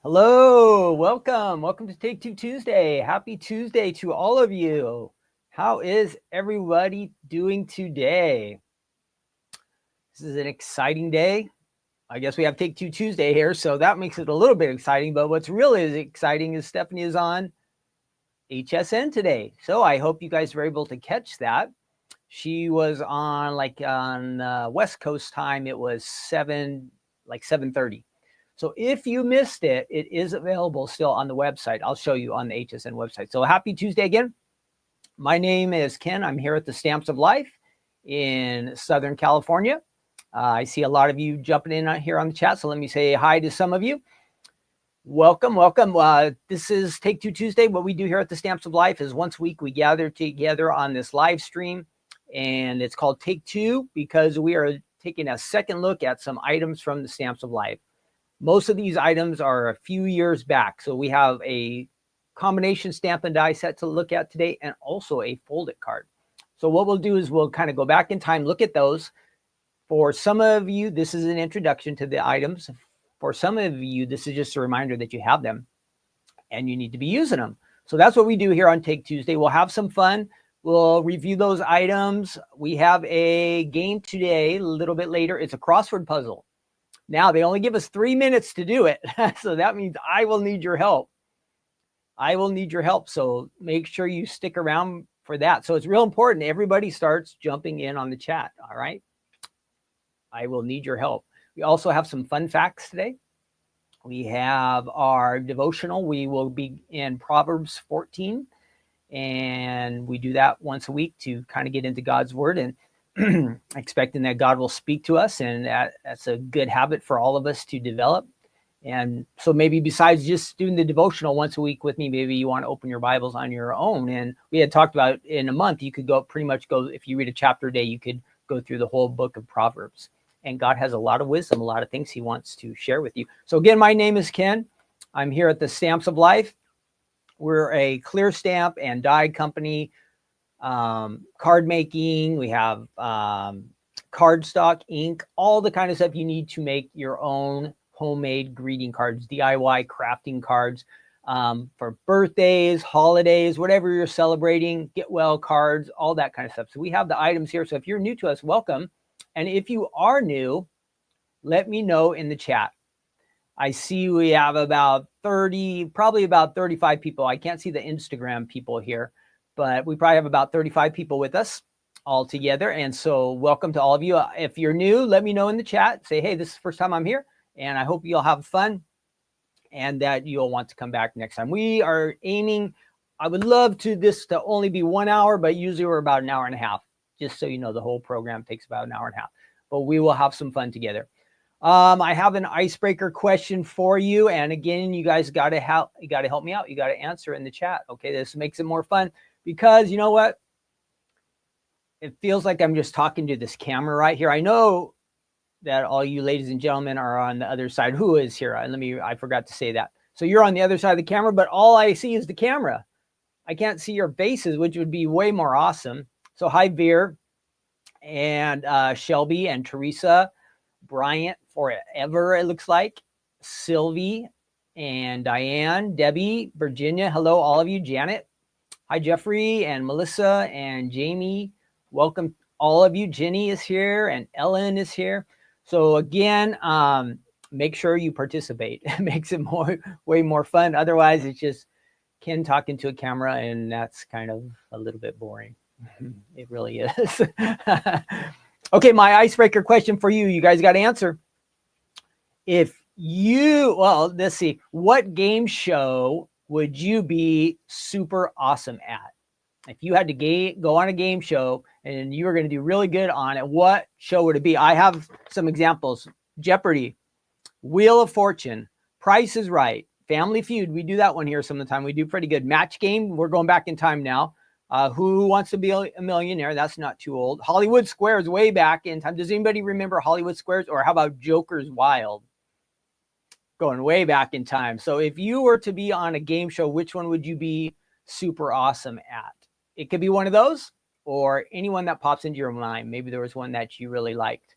Hello, welcome to Take Two Tuesday. Happy Tuesday to all of you. How is everybody doing today? This is an exciting day. I guess we have Take Two Tuesday here, so that makes it a little bit exciting. But what's really exciting is Stephanie is on HSN today. So I hope you guys were able to catch that. She was on West Coast time. It was 7:30. So if you missed it, it is available still on the website. I'll show you on the HSN website. So happy Tuesday again. My name is Ken. I'm here at the Stamps of Life in Southern California. I see a lot of you jumping in here on the chat. So let me say hi to some of you. Welcome. This is Take Two Tuesday. What we do here at the Stamps of Life is once a week we gather together on this live stream. And it's called Take Two because we are taking a second look at some items from the Stamps of Life. Most of these items are a few years back. So we have a combination stamp and die set to look at today and also a folded card. So what we'll do is we'll kind of go back in time, look at those. For some of you, this is an introduction to the items. For some of you, this is just a reminder that you have them and you need to be using them. So that's what we do here on Take Tuesday. We'll have some fun. We'll review those items. We have a game today, a little bit later. It's a crossword puzzle. Now, they only give us 3 minutes to do it. So that means I will need your help. So make sure you stick around for that. So it's real important. Everybody starts jumping in on the chat. All right. I will need your help. We also have some fun facts today. We have our devotional. We will be in Proverbs 14. And we do that once a week to kind of get into God's word and expecting that God will speak to us. And that's a good habit for all of us to develop. And so maybe besides just doing the devotional once a week with me, maybe you want to open your Bibles on your own. And we had talked about in a month, you could pretty much go, if you read a chapter a day, you could go through the whole book of Proverbs. And God has a lot of wisdom, a lot of things he wants to share with you. So again, my name is Ken. I'm here at the Stamps of Life. We're a clear stamp and die company. Card making, we have cardstock, ink, all the kind of stuff you need to make your own homemade greeting cards, DIY crafting cards for birthdays, holidays, whatever you're celebrating, get well cards, all that kind of stuff. So we have the items here. So if you're new to us, welcome. And if you are new, let me know in the chat. I see we have about 30, probably about 35 people. I can't see the Instagram people here, but we probably have about 35 people with us all together. And so welcome to all of you. If you're new, let me know in the chat. Say, hey, this is the first time I'm here. And I hope you'll have fun and that you'll want to come back next time. We are aiming, I would love this to only be 1 hour, but usually we're about an hour and a half. Just so you know, the whole program takes about an hour and a half. But we will have some fun together. I have an icebreaker question for you. And again, you guys got to help me out. You got to answer in the chat. Okay, this makes it more fun because you know what? It feels like I'm just talking to this camera right here. I know that all you ladies and gentlemen are on the other side. Who is here? I forgot to say that. So you're on the other side of the camera, but all I see is the camera. I can't see your faces, which would be way more awesome. So hi, Veer and Shelby and Teresa, Bryant forever, it looks like, Sylvie and Diane, Debbie, Virginia. Hello, all of you. Janet. Hi, Jeffrey and Melissa and Jamie. Welcome, all of you. Jenny is here and Ellen is here. So again, make sure you participate. It makes it way more fun. Otherwise, it's just Ken talking to a camera, and that's kind of a little bit boring. It really is. Okay, my icebreaker question for you. You guys got to answer. Let's see. What game show would you be super awesome at? If you had to go on a game show and you were going to do really good on it, what show would it be? I have some examples. Jeopardy, Wheel of Fortune, Price is Right, Family Feud. We do that one here some of the time. We do pretty good. Match Game. We're going back in time now. Who Wants to Be a Millionaire? That's not too old. Hollywood Squares, way back in time. Does anybody remember Hollywood Squares? Or how about Joker's Wild? Going way back in time. So if you were to be on a game show, which one would you be super awesome at? It could be one of those or anyone that pops into your mind. Maybe there was one that you really liked.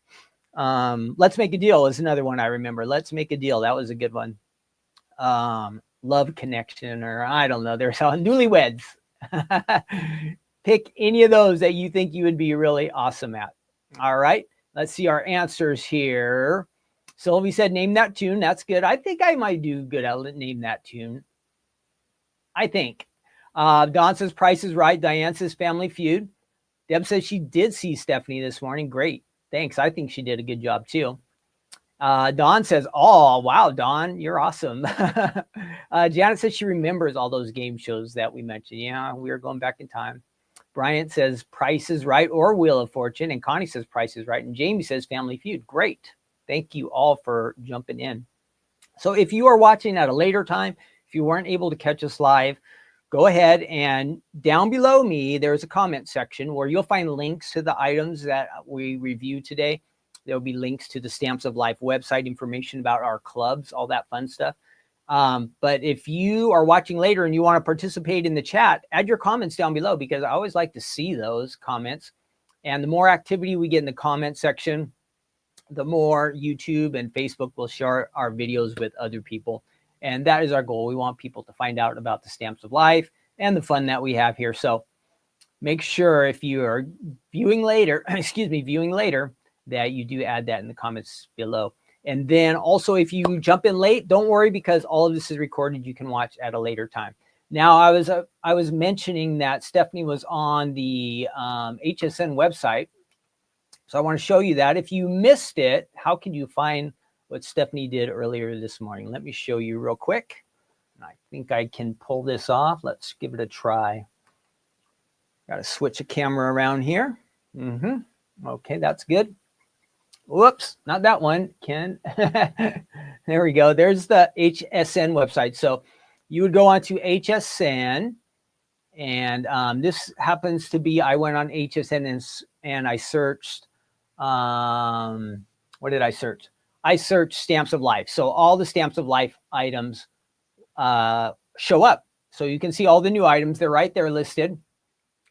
Let's Make a Deal is another one I remember. Let's Make a Deal. That was a good one. Love Connection, or I don't know. There's newlyweds. Pick any of those that you think you would be really awesome at. All right. Let's see our answers here. Sylvie said, name that tune. That's good. I think I might do good at name that tune. I think. Dawn says, Price is Right. Diane says, Family Feud. Deb says she did see Stephanie this morning. Great. Thanks. I think she did a good job too. Dawn says, oh, wow, Dawn, you're awesome. Janet says she remembers all those game shows that we mentioned. Yeah, we were going back in time. Bryant says Price is Right or Wheel of Fortune. And Connie says Price is Right. And Jamie says Family Feud. Great. Thank you all for jumping in. So if you are watching at a later time, if you weren't able to catch us live, go ahead and down below me, there's a comment section where you'll find links to the items that we reviewed today. There'll be links to the Stamps of Life website, information about our clubs, all that fun stuff. But if you are watching later and you want to participate in the chat, add your comments down below, because I always like to see those comments. And the more activity we get in the comment section, the more YouTube and Facebook will share our videos with other people. And that is our goal. We want people to find out about the Stamps of Life and the fun that we have here. So make sure if you are viewing later, that you do add that in the comments below. And then also, if you jump in late, don't worry, because all of this is recorded. You can watch at a later time. Now, I was mentioning that Stephanie was on the HSN website. So I want to show you that. If you missed it, how can you find what Stephanie did earlier this morning? Let me show you real quick. I think I can pull this off. Let's give it a try. Got to switch a camera around here. Okay, that's good. Whoops, not that one, Ken. There we go. There's the HSN website. So you would go on to HSN, and this happens to be, I went on HSN and I searched, what did I search? I searched Stamps of Life. So all the Stamps of Life items show up. So you can see all the new items. They're right there listed.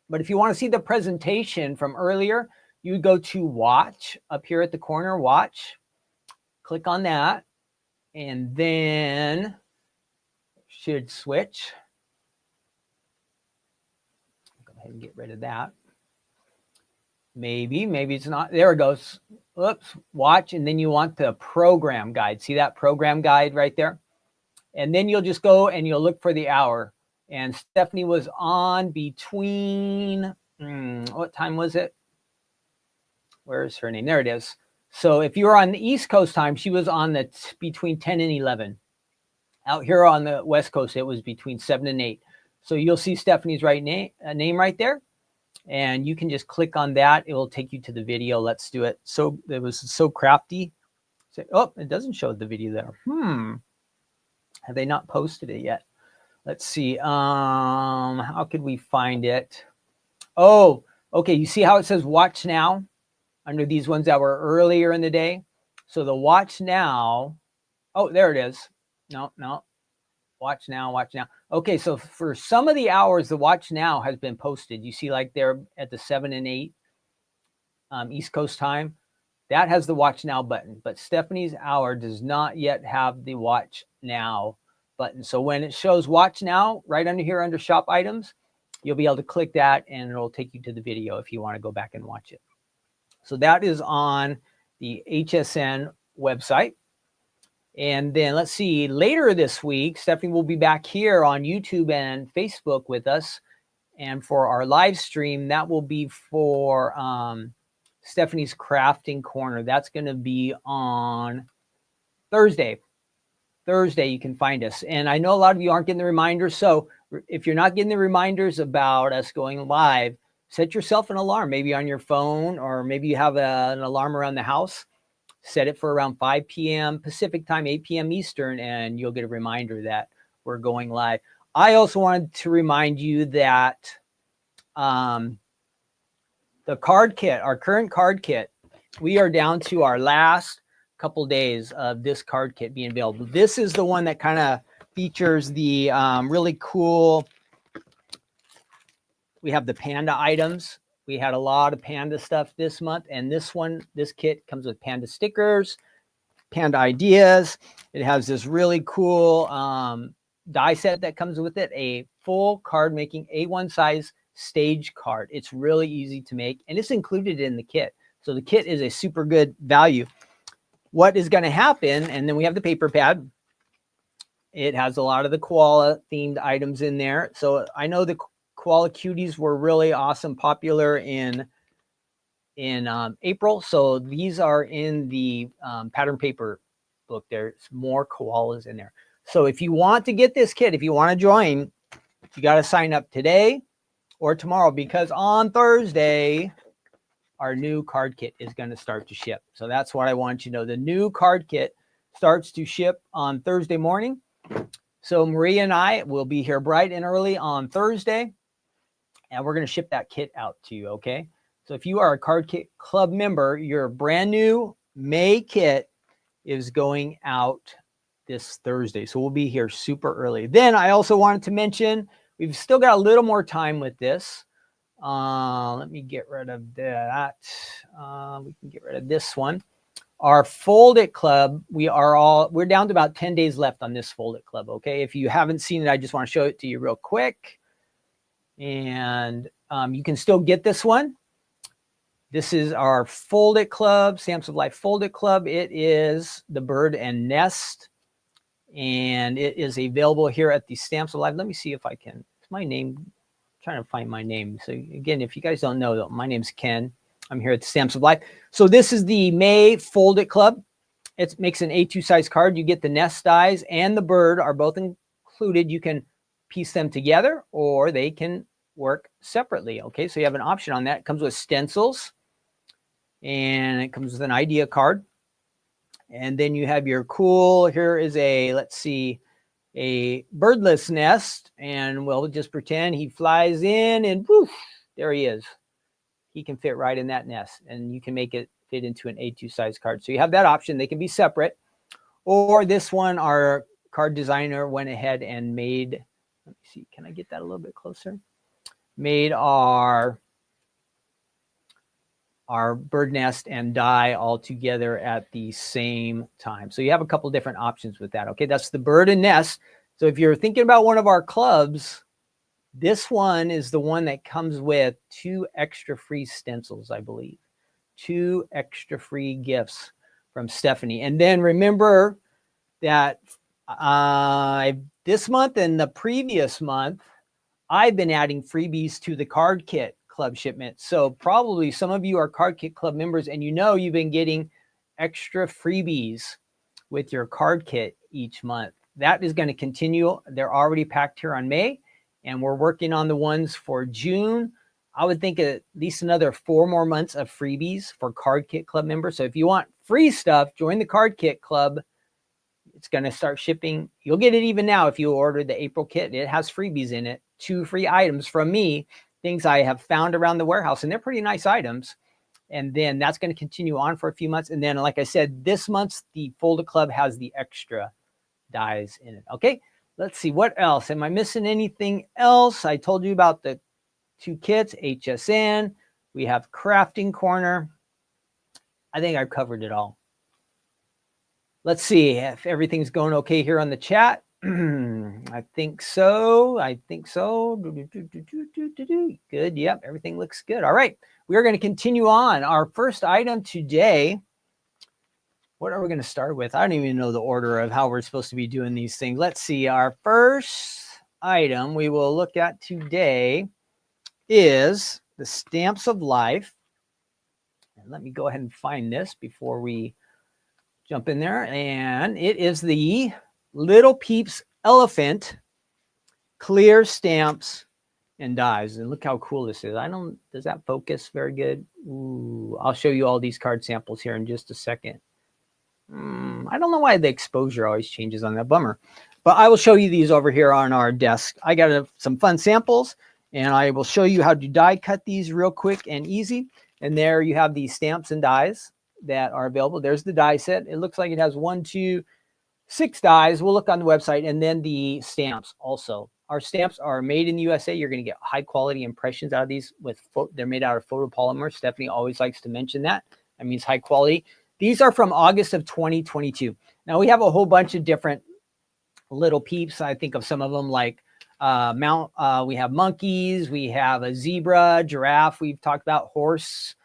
But if you want to see the presentation from earlier, you would go to Watch up here at the corner, Watch. Click on that, and then should switch. Go ahead and get rid of that. Maybe it's not. There it goes. Oops, Watch, and then you want the program guide. See that program guide right there? And then you'll just go and you'll look for the hour. And Stephanie was on between, what time was it? Where's her name? There it is. So if you were on the East Coast time, she was on the between 10 and 11. Out here on the West Coast, it was between 7 and 8. So you'll see Stephanie's name right there. And you can just click on that. It will take you to the video. Let's do it. So it was so crafty. Oh, it doesn't show the video there. Have they not posted it yet? Let's see. How could we find it? Oh, okay. You see how it says watch now under these ones that were earlier in the day? So the watch now. Oh, there it is. No. Watch now. Okay, so for some of the hours, the watch now has been posted. You see, like there at the 7 and 8 East Coast time, that has the watch now button. But Stephanie's hour does not yet have the watch now button. So when it shows watch now right under here under shop items, you'll be able to click that and it'll take you to the video if you want to go back and watch it. So that is on the HSN website. And then let's see, later this week, Stephanie will be back here on YouTube and Facebook with us. And for our live stream, that will be for Stephanie's Crafting Corner. That's going to be on Thursday. You can find us. And I know a lot of you aren't getting the reminders. So if you're not getting the reminders about us going live, set yourself an alarm, maybe on your phone, or maybe you have an alarm around the house. Set it for around 5 p.m. Pacific time, 8 p.m. Eastern, and you'll get a reminder that we're going live. I also wanted to remind you that the card kit, our current card kit, we are down to our last couple days of this card kit being available. This is the one that kind of features the really cool, we have the panda items. We had a lot of panda stuff this month, and this kit comes with panda stickers, Panda Ideas. It has this really cool die set that comes with it, a full card making A1 size stage card. It's really easy to make, and it's included in the kit. So the kit is a super good value. What is going to happen, and then we have the paper pad. It has a lot of the koala themed items in there. So I know the koala cuties were really awesome, popular in April. So these are in the pattern paper book. There's more koalas in there. So if you want to get this kit, if you want to join, you got to sign up today or tomorrow, because on Thursday, our new card kit is going to start to ship. So that's what I want you to know. The new card kit starts to ship on Thursday morning. So Maria and I will be here bright and early on Thursday, and we're going to ship that kit out to you, okay? So if you are a Card Kit Club member, your brand new May kit is going out this Thursday. So we'll be here super early. Then I also wanted to mention, we've still got a little more time with this. Let me get rid of that. We can get rid of this one. Our Fold It Club, we're down to about 10 days left on this Fold It Club, okay? If you haven't seen it, I just want to show it to you real quick. And you can still get this one. This is our Fold It Club, Stamps of Life Fold It Club. It is the bird and nest, and it is available here at the Stamps of Life. Let me see if I can. It's my name. I'm trying to find my name. So again, if you guys don't know, my name's Ken. I'm here at the Stamps of Life. So this is the May Fold It Club. It makes an A2 size card. You get the nest dies and the bird are both included. You can piece them together or they can work separately. Okay, so you have an option on that. It comes with stencils and it comes with an idea card. And then you have your cool, here is a, let's see, a birdless nest. And we'll just pretend he flies in and woof, there he is. He can fit right in that nest, and you can make it fit into an A2 size card. So you have that option. They can be separate. Or this one, our card designer went ahead and made, let me see, can I get that a little bit closer? Made our bird nest and die all together at the same time. So you have a couple different options with that. Okay, that's the bird and nest. So if you're thinking about one of our clubs, this one is the one that comes with 2 extra free stencils, I believe. 2 extra free gifts from Stephanie. And then remember that this month and the previous month, I've been adding freebies to the Card Kit Club shipment. So probably some of you are Card Kit Club members and you know you've been getting extra freebies with your card kit each month. That is going to continue. They're already packed here on May. And we're working on the ones for June. I would think at least another 4 more months of freebies for Card Kit Club members. So if you want free stuff, join the Card Kit Club. It's going to start shipping. You'll get it even now if you order the April kit. It has freebies in it. 2 free items from me, things I have found around the warehouse. And they're pretty nice items. And then that's going to continue on for a few months. And then, like I said, this month, the Fold It Club has the extra dies in it. Okay. Let's see, what else? Am I missing anything else? I told you about the 2 kits, HSN. We have Crafting Corner. I think I've covered it all. Let's see if everything's going okay here on the chat. I think so. Good. Yep, everything looks good. All right. We're going to continue on. Our first item today. What are we going to start with? I don't even know the order of how we're supposed to be doing these things. Let's see. Our first item we will look at today is the Stamps of Life. And let me go ahead and find this before we jump in there. And it is the Little Peeps Elephant Clear Stamps and Dies. And look how cool this is. Does that focus very good? Ooh, I'll show you all these card samples here in just a second. I don't know why the exposure always changes on that. Bummer. But I will show you these over here on our desk. I got some fun samples, and I will show you how to die cut these real quick and easy. And there you have the stamps and dies that are available. There's the die set. It looks like it has 1, 2, 6 dies. We'll look on the website. And then the stamps also. Our stamps are made in the USA. You're going to get high quality impressions out of these. They're made out of photopolymer. Stephanie always likes to mention that. That means high quality. These are from August of 2022. Now we have a whole bunch of different little peeps. I think of some of them like we have monkeys, we have a zebra, giraffe, we've talked about horse.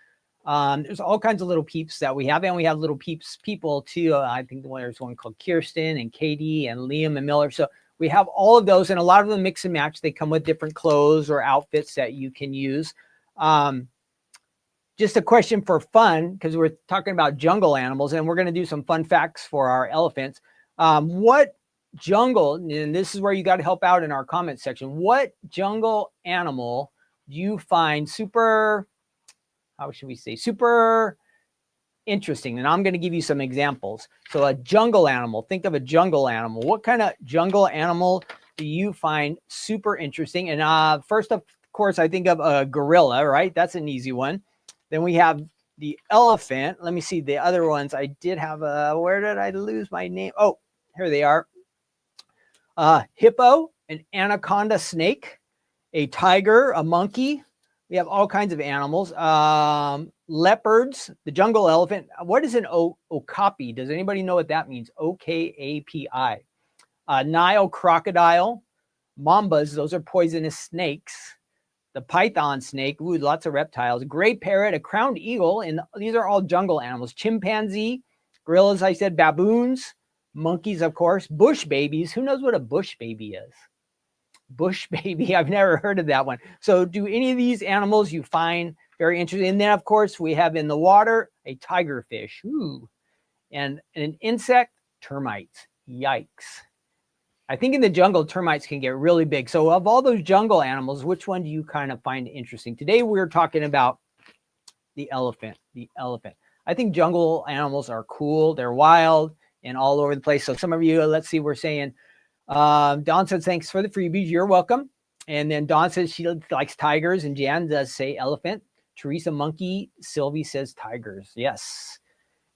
There's all kinds of little peeps that we have, and we have little peeps people too. I think there's one called Kirsten and Katie and Liam and Miller. So we have all of those, and a lot of them mix and match. They come with different clothes or outfits that you can use. Just a question for fun, because we're talking about jungle animals, and we're going to do some fun facts for our elephants. What jungle, and this is where you got to help out in our comment section, what jungle animal do you find super interesting? And I'm going to give you some examples. So a jungle animal, think of a jungle animal. What kind of jungle animal do you find super interesting? And first, of course, I think of a gorilla, right? That's an easy one. Then we have the elephant. Let me see the other ones. I did have where did I lose my name? Oh, here they are. Hippo, an anaconda snake, a tiger, a monkey. We have all kinds of animals. Leopards, the jungle elephant. What is an okapi? Does anybody know what that means? O-K-A-P-I. Nile crocodile. Mambas, those are poisonous snakes. The python snake, ooh, lots of reptiles. Gray parrot, a crowned eagle, and these are all jungle animals. Chimpanzee, gorillas, I said, baboons, monkeys, of course. Bush babies. Who knows what a bush baby is? Bush baby, I've never heard of that one. So do any of these animals you find very interesting? And then, of course, we have in the water a tigerfish, ooh, and an insect, termites. Yikes. I think in the jungle, termites can get really big. So of all those jungle animals, which one do you kind of find interesting? Today, we're talking about the elephant. The elephant. I think jungle animals are cool. They're wild and all over the place. So some of you, let's see, we're saying, Dawn says, thanks for the freebies. You're welcome. And then Dawn says she likes tigers. And Jan does say elephant. Teresa, monkey. Sylvie says tigers. Yes.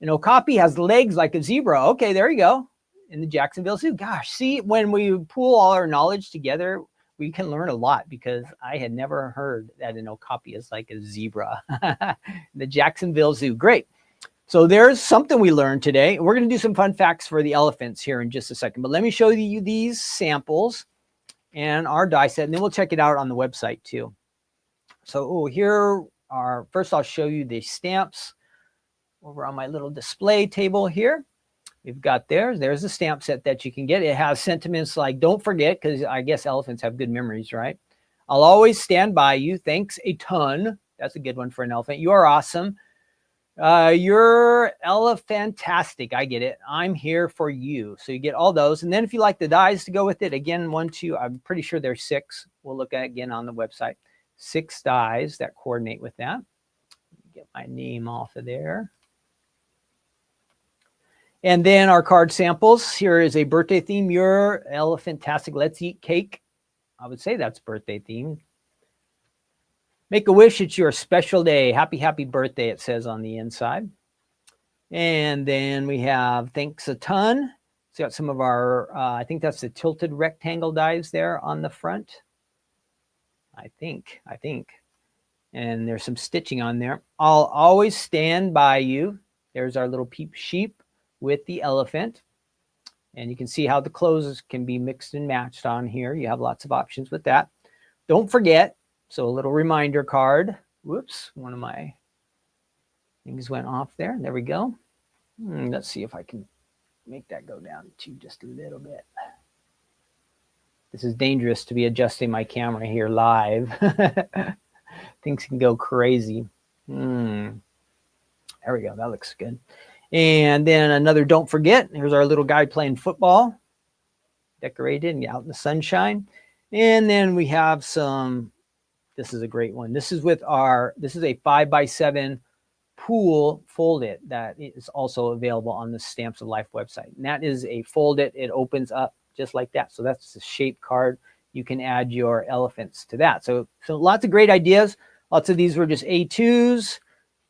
And Okapi has legs like a zebra. Okay, there you go. In the Jacksonville Zoo. Gosh, see, when we pool all our knowledge together, we can learn a lot, because I had never heard that an okapi is like a zebra. The Jacksonville Zoo. Great. So there's something we learned today. We're going to do some fun facts for the elephants here in just a second. But let me show you these samples and our die set, and then we'll check it out on the website too. So here are, first I'll show you the stamps over on my little display table here. We've got there's a stamp set that you can get. It has sentiments like, don't forget, because I guess elephants have good memories, right? I'll always stand by you. Thanks a ton. That's a good one for an elephant. You are awesome. You're elephantastic. I get it. I'm here for you. So you get all those. And then if you like the dies to go with it, again, 1, 2, I'm pretty sure there's 6. We'll look at it again on the website. 6 dies that coordinate with that. Get my name off of there. And then our card samples. Here is a birthday theme. You're elephantastic. Let's eat cake. I would say that's birthday theme. Make a wish. It's your special day. Happy, happy birthday, it says on the inside. And then we have thanks a ton. It's got some of our, I think that's the tilted rectangle dies there on the front. I think. And there's some stitching on there. I'll always stand by you. There's our little peep sheep with the elephant. And you can see how the clothes can be mixed and matched on here. You have lots of options with that. Don't forget, so a little reminder card. Whoops, one of my things went off there. There we go. Let's see if I can make that go down to just a little bit. This is dangerous to be adjusting my camera here live. Things can go crazy. There we go. That looks good. And then another don't forget. Here's our little guy playing football. Decorated and out in the sunshine. And then we have some, this is a great one. This is with our, this is a 5x7 pool fold it that is also available on the Stamps of Life website. And that is a fold it. It opens up just like that. So that's the shape card. You can add your elephants to that. So lots of great ideas. Lots of these were just A2s,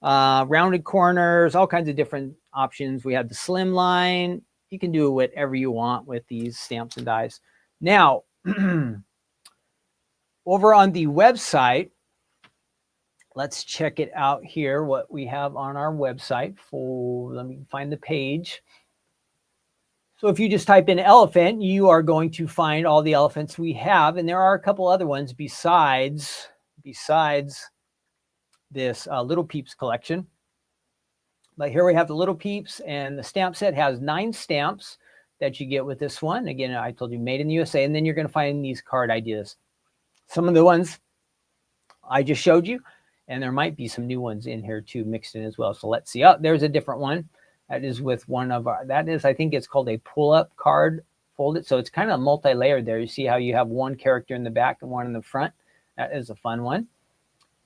rounded corners, all kinds of different options. We have the slim line. You can do whatever you want with these stamps and dies. Now, over on the website, let's check it out here, what we have on our website. Let me find the page. So if you just type in elephant, you are going to find all the elephants we have. And there are a couple other ones besides this Little Peeps collection. But here we have the Little Peeps, and the stamp set has 9 stamps that you get with this one. Again, I told you, made in the USA. And then you're going to find these card ideas. Some of the ones I just showed you, and there might be some new ones in here too, mixed in as well. So let's see. Oh, there's a different one. That is with one of our, that is, I think it's called a pull-up card folded. So it's kind of multi-layered there. You see how you have one character in the back and one in the front. That is a fun one.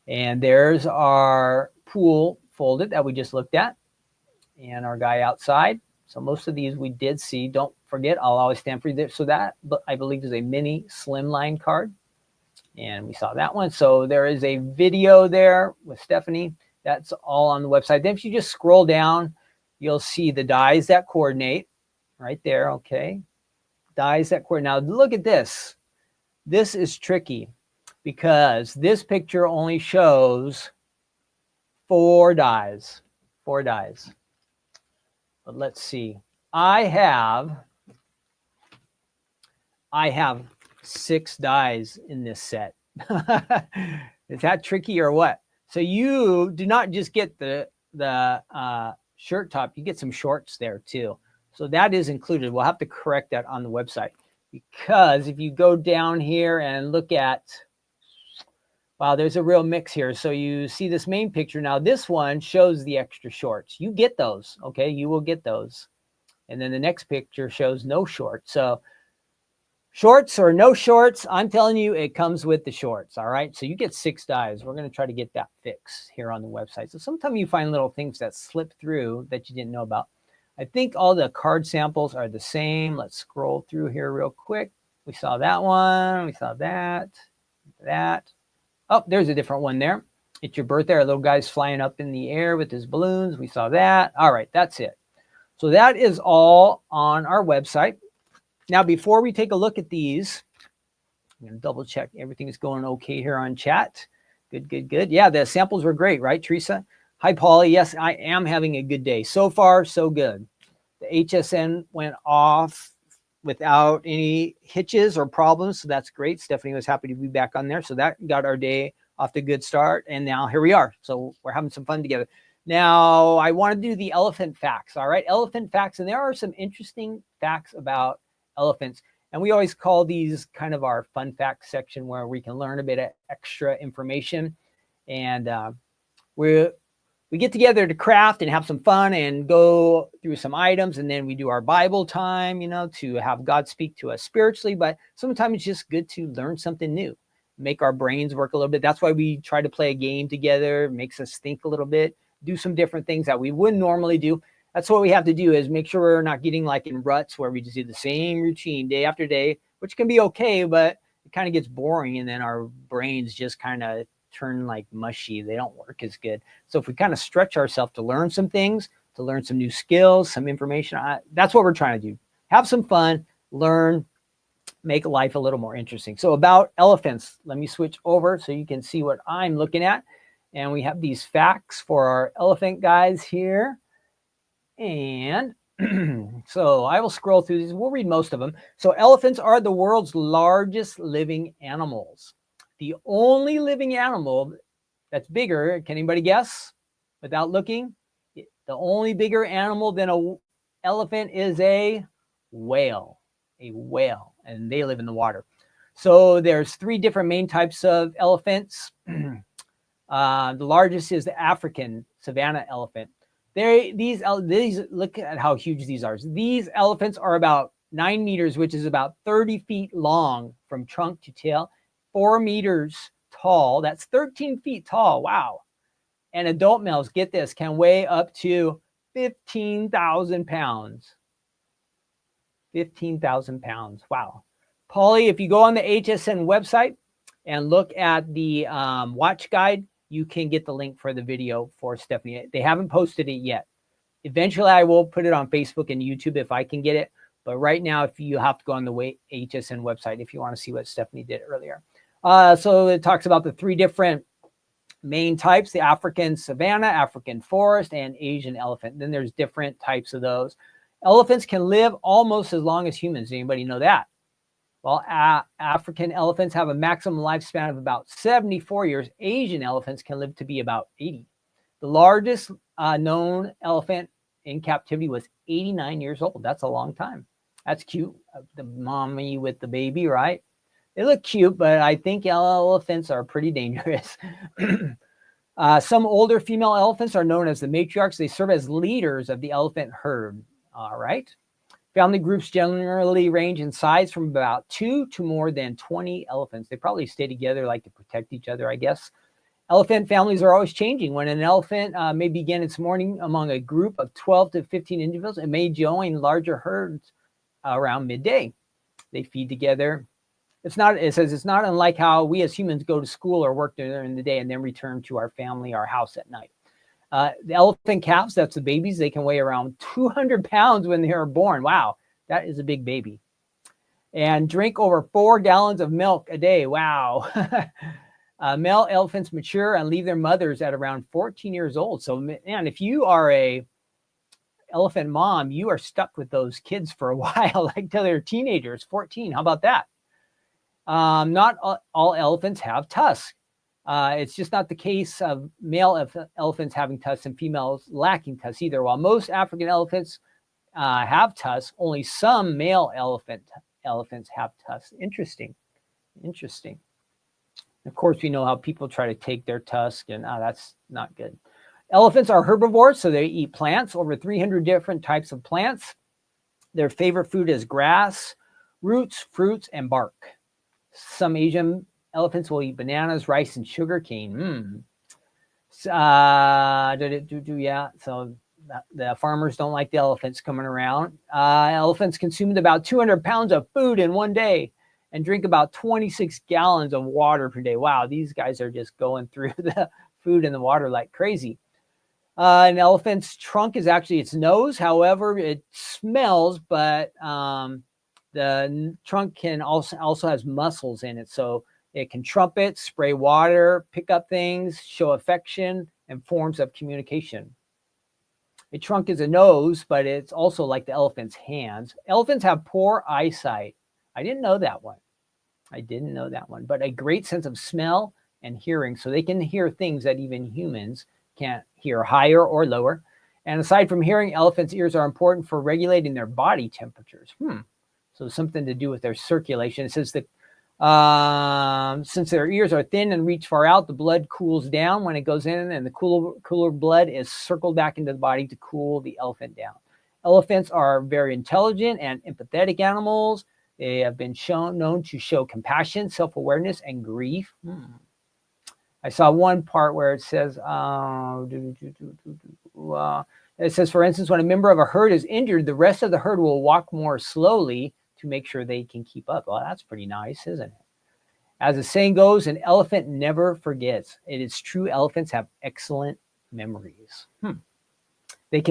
And there's our pool folded that we just looked at, and our guy outside. So most of these we did see. Don't forget, I'll always stand for you. So that, I believe, is a mini slimline card. And we saw that one. So there is a video there with Stephanie. That's all on the website. Then if you just scroll down, you'll see the dies that coordinate right there. Okay. Dies that coordinate. Now look at this. This is tricky because this picture only shows 4 dies. 4 dies. But let's see. I have 6 dies in this set. Is that tricky or what? So you do not just get the shirt top, you get some shorts there too. So that is included. We'll have to correct that on the website, because if you go down here and look at, wow, there's a real mix here. So you see this main picture. Now this one shows the extra shorts. You get those, okay? You will get those. And then the next picture shows no shorts. So shorts or no shorts, I'm telling you, it comes with the shorts, all right? So you get 6 dies. We're going to try to get that fixed here on the website. So sometimes you find little things that slip through that you didn't know about. I think all the card samples are the same. Let's scroll through here real quick. We saw that one. We saw that. Oh, there's a different one there. It's your birthday. Our little guy's flying up in the air with his balloons. We saw that. All right, that's it. So that is all on our website. Now, before we take a look at these, I'm going to double check everything is going okay here on chat. Good. Yeah, the samples were great, right, Teresa? Hi, Polly. Yes, I am having a good day. So far, so good. The HSN went off without any hitches or problems, so that's great. Stephanie was happy to be back on there, so that got our day off to a good start, and now here we are. So we're having some fun together. Now, I want to do the elephant facts, all right? Elephant facts, and there are some interesting facts about elephants. And we always call these kind of our fun facts section, where we can learn a bit of extra information. And we get together to craft and have some fun and go through some items. And then we do our Bible time, to have God speak to us spiritually. But sometimes it's just good to learn something new, make our brains work a little bit. That's why we try to play a game together. It makes us think a little bit, do some different things that we wouldn't normally do. That's what we have to do, is make sure we're not getting like in ruts where we just do the same routine day after day, which can be okay, but it kind of gets boring. And then our brains just kind of turn like mushy. They don't work as good. So if we kind of stretch ourselves to learn some things, to learn some new skills, some information, that's what we're trying to do. Have some fun, learn, make life a little more interesting. So about elephants, let me switch over so you can see what I'm looking at. And we have these facts for our elephant guys here. And so I will scroll through these. We'll read most of them. So elephants are the world's largest living animals. The only living animal that's bigger, can anybody guess without looking? The only bigger animal than an elephant is a whale. A whale, and they live in the water. So there's 3 different main types of elephants. The largest is the African savanna elephant. These look at how huge these are. These elephants are about 9 meters, which is about 30 feet long from trunk to tail, 4 meters tall. That's 13 feet tall. Wow. And adult males, get this, can weigh up to 15,000 pounds. 15,000 pounds. Wow. Polly, if you go on the HSN website and look at the watch guide, you can get the link for the video for Stephanie. They haven't posted it yet. Eventually, I will put it on Facebook and YouTube if I can get it. But right now, if you have to go on the HSN website if you want to see what Stephanie did earlier. So it talks about the 3 different Main types, the African savanna, African forest, and Asian elephant. Then there's different types of those. Elephants can live almost as long as humans. Anybody know that? While African elephants have a maximum lifespan of about 74 years, Asian elephants can live to be about 80. The largest known elephant in captivity was 89 years old. That's a long time. That's cute. The mommy with the baby, right? They look cute, but I think elephants are pretty dangerous. Some older female elephants are known as the matriarchs. They serve as leaders of the elephant herd. All right. Family groups generally range in size from about 2 to more than 20 elephants. They probably stay together like to protect each other, I guess. Elephant families are always changing. When an elephant may begin its mourning among a group of 12 to 15 individuals, it may join larger herds around midday. They feed together. It says it's not unlike how we as humans go to school or work during the day and then return to our family, our house at night. The elephant calves, that's the babies, they can weigh around 200 pounds when they are born. Wow, that is a big baby. And drink over 4 gallons of milk a day. Wow. Male elephants mature and leave their mothers at around 14 years old. So, man, if you are a elephant mom, you are stuck with those kids for a while, like till they're teenagers, 14. How about that? Not all elephants have tusks. It's just not the case of male elephants having tusks and females lacking tusks either. While most African elephants have tusks, only some male elephants have tusks. Interesting. Of course, we know how people try to take their tusk, and that's not good. Elephants are herbivores, so they eat plants, over 300 different types of plants. Their favorite food is grass, roots, fruits, and bark. Some Asian elephants will eat bananas, rice, and sugar cane. Yeah, so the farmers don't like the elephants coming around. Elephants consumed about 200 pounds of food in one day and drink about 26 gallons of water per day. Wow, these guys are just going through the food and the water like crazy. An elephant's trunk is actually its nose. However, it smells, but the trunk can also has muscles in it. So it can trumpet, spray water, pick up things, show affection, and forms of communication. A trunk is a nose, but it's also like the elephant's hands. Elephants have poor eyesight. I didn't know that one. But a great sense of smell and hearing. So they can hear things that even humans can't hear, higher or lower. And aside from hearing, elephants' ears are important for regulating their body temperatures. So something to do with their circulation. It says that since their ears are thin and reach far out, the blood cools down when it goes in, and the cooler blood is circled back into the body to cool the elephant down. Elephants are very intelligent and empathetic animals. They have been known to show compassion, self-awareness, and grief. I saw one part where it says, for instance, when a member of a herd is injured, the rest of the herd will walk more slowly to make sure they can keep up. Well, that's pretty nice, isn't it? As the saying goes, an elephant never forgets. It is true, elephants have excellent memories. They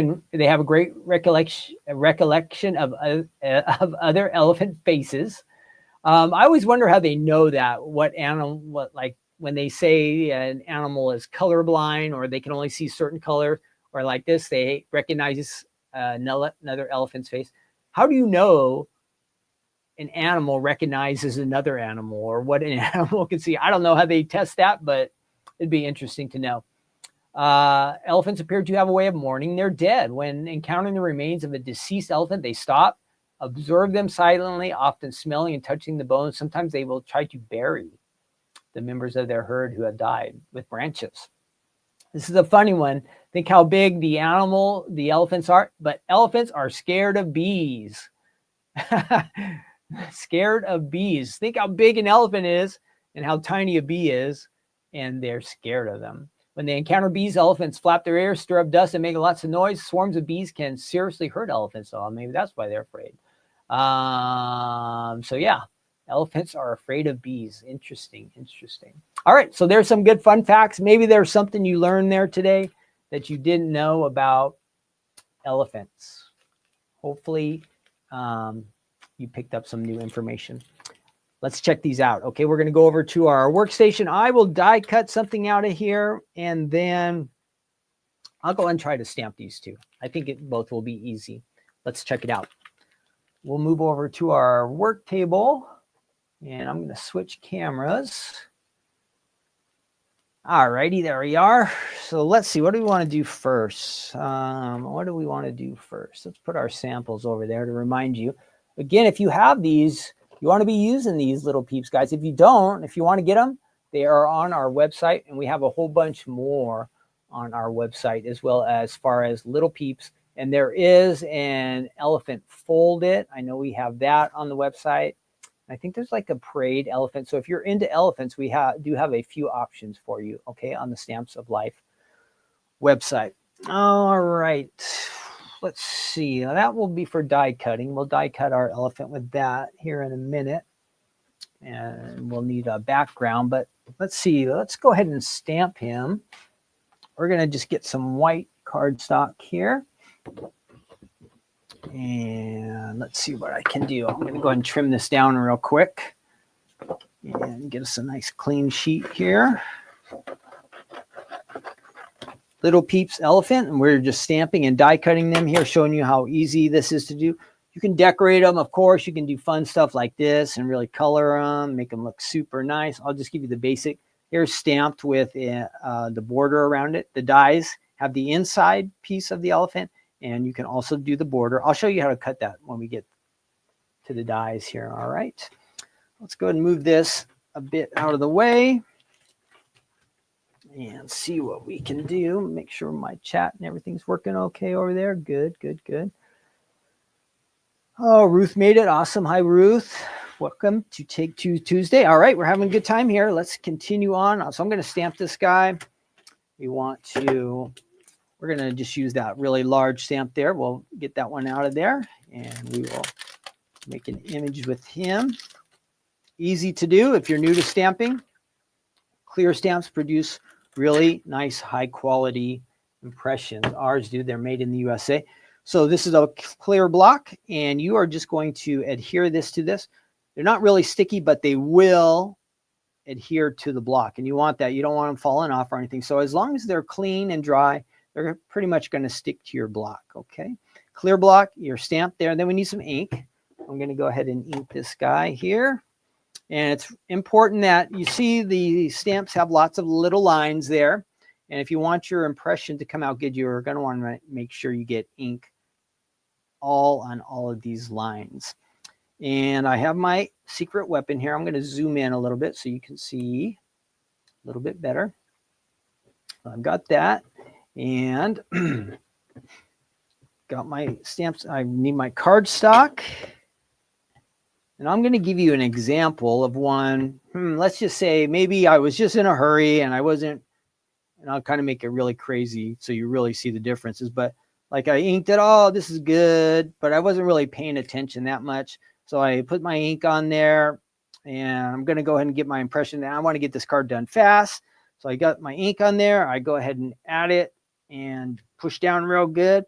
have a great recollection of other elephant faces. I always wonder how they know that, like when they say an animal is colorblind, or they can only see certain color, or like this, they recognize another elephant's face. How do you know an animal recognizes another animal, or what an animal can see? I don't know how they test that, but it'd be interesting to know. Elephants appear to have a way of mourning their dead. When encountering the remains of a deceased elephant, they stop, observe them silently, often smelling and touching the bones. Sometimes they will try to bury the members of their herd who have died with branches. This is a funny one. Think how big the elephants are, but elephants are scared of bees. Scared of bees. Think how big an elephant is and how tiny a bee is, and they're scared of them. When they encounter bees, elephants flap their ears, stir up dust, and make lots of noise. Swarms of bees can seriously hurt elephants, so maybe that's why they're afraid. So yeah, elephants are afraid of bees. Interesting. All right, so there's some good fun facts. Maybe there's something you learned there today that you didn't know about elephants. Hopefully, you picked up some new information. let's check these out. Okay, we're going to go over to our workstation. I will die cut something out of here, and then I'll go and try to stamp these two. I think both will be easy. Let's check it out. We'll move over to our work table, and I'm going to switch cameras. All righty, there we are. So let's see, what do we want to do first? Let's put our samples over there to remind you. Again, if you have these, you want to be using these little peeps, guys. If you don't, if you want to get them, they are on our website, and we have a whole bunch more on our website as well as far as little peeps. And there is an elephant folded. I know we have that on the website. I think there's like a parade elephant. So if you're into elephants, we do have a few options for you, okay, on the Stamps of Life website. All right. Let's see. Now that will be for die cutting. We'll die cut our elephant with that here in a minute. And we'll need a background. But let's see. Let's go ahead and stamp him. We're going to just get some white cardstock here. And let's see what I can do. I'm going to go ahead and trim this down real quick and get us a nice clean sheet here. Little Peeps elephant, and we're just stamping and die cutting them here, showing you how easy this is to do. You can decorate them, of course. You can do fun stuff like this and really color them, make them look super nice. I'll just give you the basic. Here's stamped with the border around it. The dies have the inside piece of the elephant, and you can also do the border. I'll show you how to cut that when we get to the dies here. All right. Let's go ahead and move this a bit out of the way and see what we can do. Make sure my chat and everything's working okay over there. Good, good, good. Oh, Ruth made it. Awesome. Hi, Ruth. Welcome to Take Two Tuesday. All right. We're having a good time here. Let's continue on. So I'm going to stamp this guy. We're going to just use that really large stamp there. We'll get that one out of there, and we will make an image with him. Easy to do if you're new to stamping. Clear stamps produce really nice, high-quality impressions. Ours do. They're made in the USA. So this is a clear block, and you are just going to adhere this to this. They're not really sticky, but they will adhere to the block, and you want that. You don't want them falling off or anything. So as long as they're clean and dry, they're pretty much going to stick to your block, okay? Clear block, your stamp there. And then we need some ink. I'm going to go ahead and ink this guy here. And it's important that you see the stamps have lots of little lines there. And if you want your impression to come out good, you're going to want to make sure you get ink all on all of these lines. And I have my secret weapon here. I'm going to zoom in a little bit so you can see a little bit better. I've got that. And got my stamps. I need my cardstock. And I'm going to give you an example of one. Let's just say maybe I was just in a hurry and I wasn't, and I'll kind of make it really crazy so you really see the differences. But like I inked it, oh, this is good, but I wasn't really paying attention that much. So I put my ink on there, and I'm going to go ahead and get my impression. I want to get this card done fast. So I got my ink on there. I go ahead and add it and push down real good.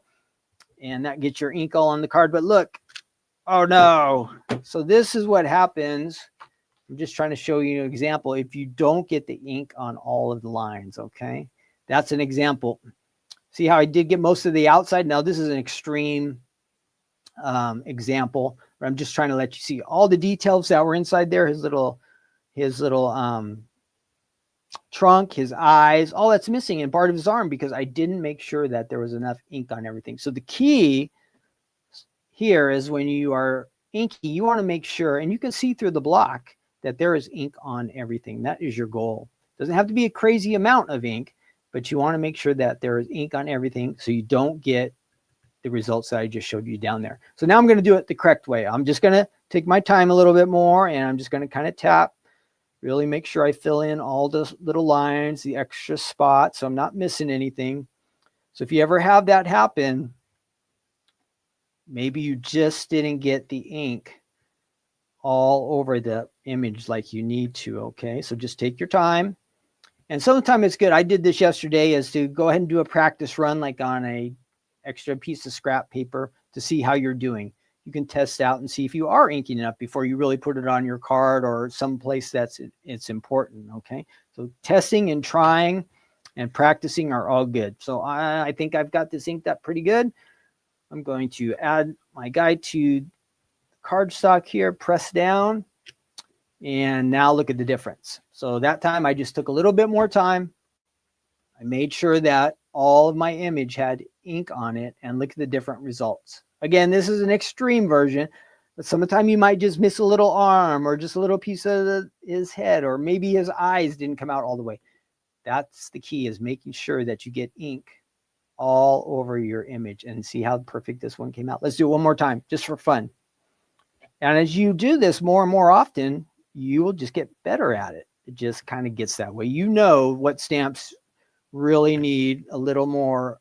And that gets your ink all on the card. But look, oh no. So this is what happens. I'm just trying to show you an example. If you don't get the ink on all of the lines, okay? That's an example. See how I did get most of the outside? Now this is an extreme example, but I'm just trying to let you see all the details that were inside there. His little trunk, his eyes, all that's missing, and part of his arm, because I didn't make sure that there was enough ink on everything. So the key here is when you are inking, you want to make sure, and you can see through the block, that there is ink on everything. That is your goal. It doesn't have to be a crazy amount of ink, but you want to make sure that there is ink on everything so you don't get the results that I just showed you down there. So now I'm going to do it the correct way. I'm just going to take my time a little bit more, and I'm just going to kind of tap, really make sure I fill in all the little lines, the extra spots, so I'm not missing anything. So if you ever have that happen, maybe you just didn't get the ink all over the image like you need to, okay? So just take your time. And sometimes it's good. I did this yesterday, is to go ahead and do a practice run, like on a extra piece of scrap paper, to see how you're doing. you can test out and see if you are inking enough before you really put it on your card or someplace it's important. Okay, so testing and trying and practicing are all good. So I think I've got this inked up pretty good. I'm going to add my guide to cardstock here, press down, and now look at the difference. So that time I just took a little bit more time. I made sure that all of my image had ink on it, and look at the different results. Again, this is an extreme version, but sometimes you might just miss a little arm or just a little piece of his head, or maybe his eyes didn't come out all the way. That's the key, is making sure that you get ink all over your image. And see how perfect this one came out. Let's do it one more time just for fun. And as you do this more and more often, you will just get better at it. It just kind of gets that way. You know what stamps really need a little more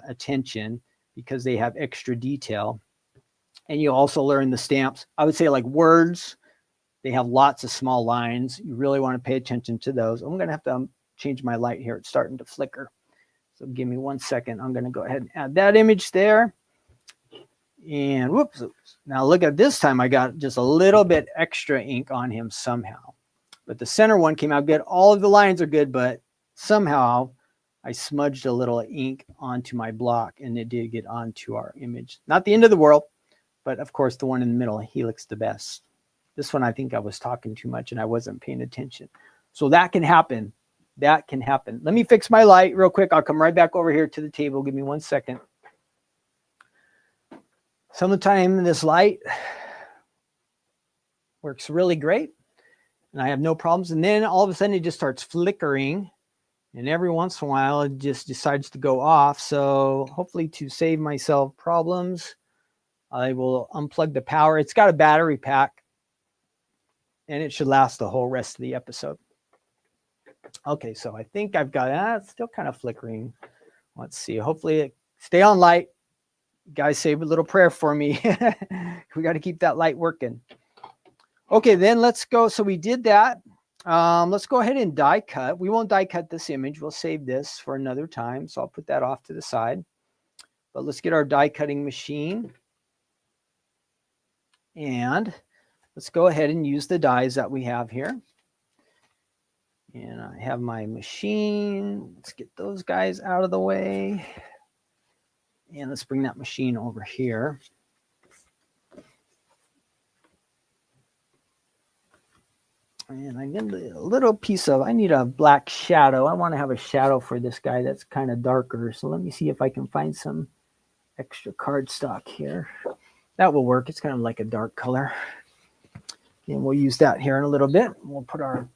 attention because they have extra detail. And you also learn the stamps. I would say like words, they have lots of small lines. You really want to pay attention to those. I'm going to have to change my light here. It's starting to flicker. So give me 1 second. I'm going to go ahead and add that image there. And whoops. Now look at this time. I got just a little bit extra ink on him somehow. But the center one came out good. All of the lines are good, but somehow I smudged a little ink onto my block, and it did get onto our image. Not the end of the world, but of course the one in the middle, he looks the best. This one, I think I was talking too much and I wasn't paying attention. So that can happen. That can happen. Let me fix my light real quick. I'll come right back over here to the table. Give me 1 second. Some of the time this light works really great and I have no problems. And then all of a sudden it just starts flickering. And every once in a while, it just decides to go off. So hopefully, to save myself problems, I will unplug the power. It's got a battery pack, and it should last the whole rest of the episode. Okay, so I think I've got that. It's still kind of flickering. Let's see. Hopefully, it stay on light. You guys, say a little prayer for me. We got to keep that light working. Okay, then let's go. So we did that. Let's go ahead and die cut. We won't die cut this image. We'll save this for another time. So I'll put that off to the side. But let's get our die cutting machine. And let's go ahead and use the dies that we have here. And I have my machine. Let's get those guys out of the way. And let's bring that machine over here. And I need a little piece of, I need a black shadow. I want to have a shadow for this guy that's kind of darker. So let me see if I can find some extra cardstock here. That will work. It's kind of like a dark color. And we'll use that here in a little bit. We'll put our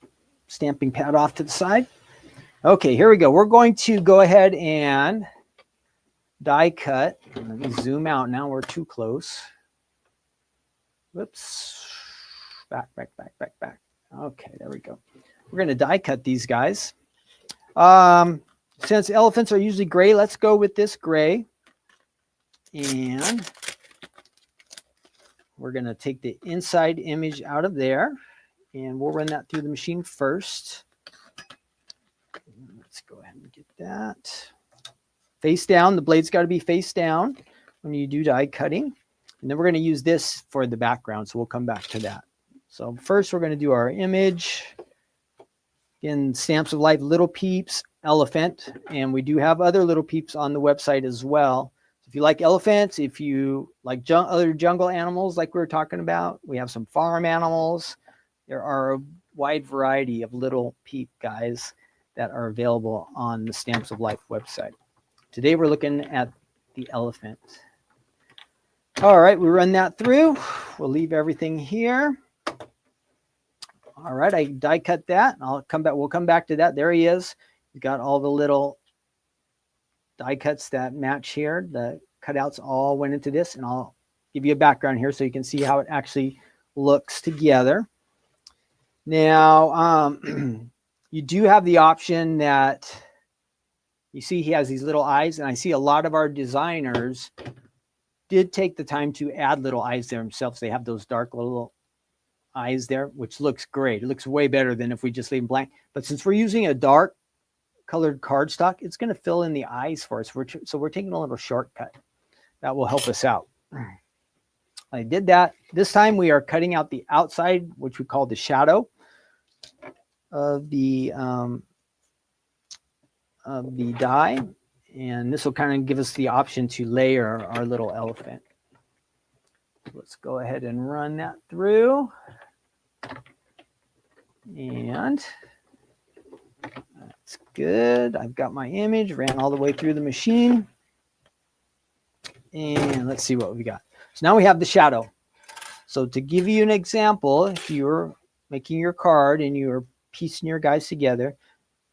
stamping pad off to the side. Okay, here we go. We're going to go ahead and die cut. Let me zoom out now. We're too close. Whoops. Back. Okay, there we go. We're going to die cut these guys. Since elephants are usually gray, let's go with this gray. And we're going to take the inside image out of there. And we'll run that through the machine first. Let's go ahead and get that. Face down. The blade's got to be face down when you do die cutting. And then we're going to use this for the background. So we'll come back to that. So first we're going to do our image. Again, Stamps of Life, Little Peeps, Elephant. And we do have other Little Peeps on the website as well. If you like elephants, if you like other jungle animals like we were talking about, we have some farm animals. There are a wide variety of Little Peep guys that are available on the Stamps of Life website. Today we're looking at the elephant. All right, we run that through. We'll leave everything here. All right, I die cut that. I'll come back. We'll come back to that. There he is. He's got all the little die cuts that match here. The cutouts all went into this, and I'll give you a background here so you can see how it actually looks together. Now, you do have the option that you see he has these little eyes, and I see a lot of our designers did take the time to add little eyes there themselves. They have those dark little eyes there, which looks great. It looks way better than if we just leave them blank. But since we're using a dark colored cardstock, it's going to fill in the eyes for us. So we're taking a little shortcut. That will help us out. I did that. This time we are cutting out the outside, which we call the shadow of the die. And this will kind of give us the option to layer our little elephant. Let's go ahead and run that through. And that's good. I've got my image, ran all the way through the machine. And let's see what we got. So now we have the shadow. So to give you an example, if you're making your card and you're piecing your guys together,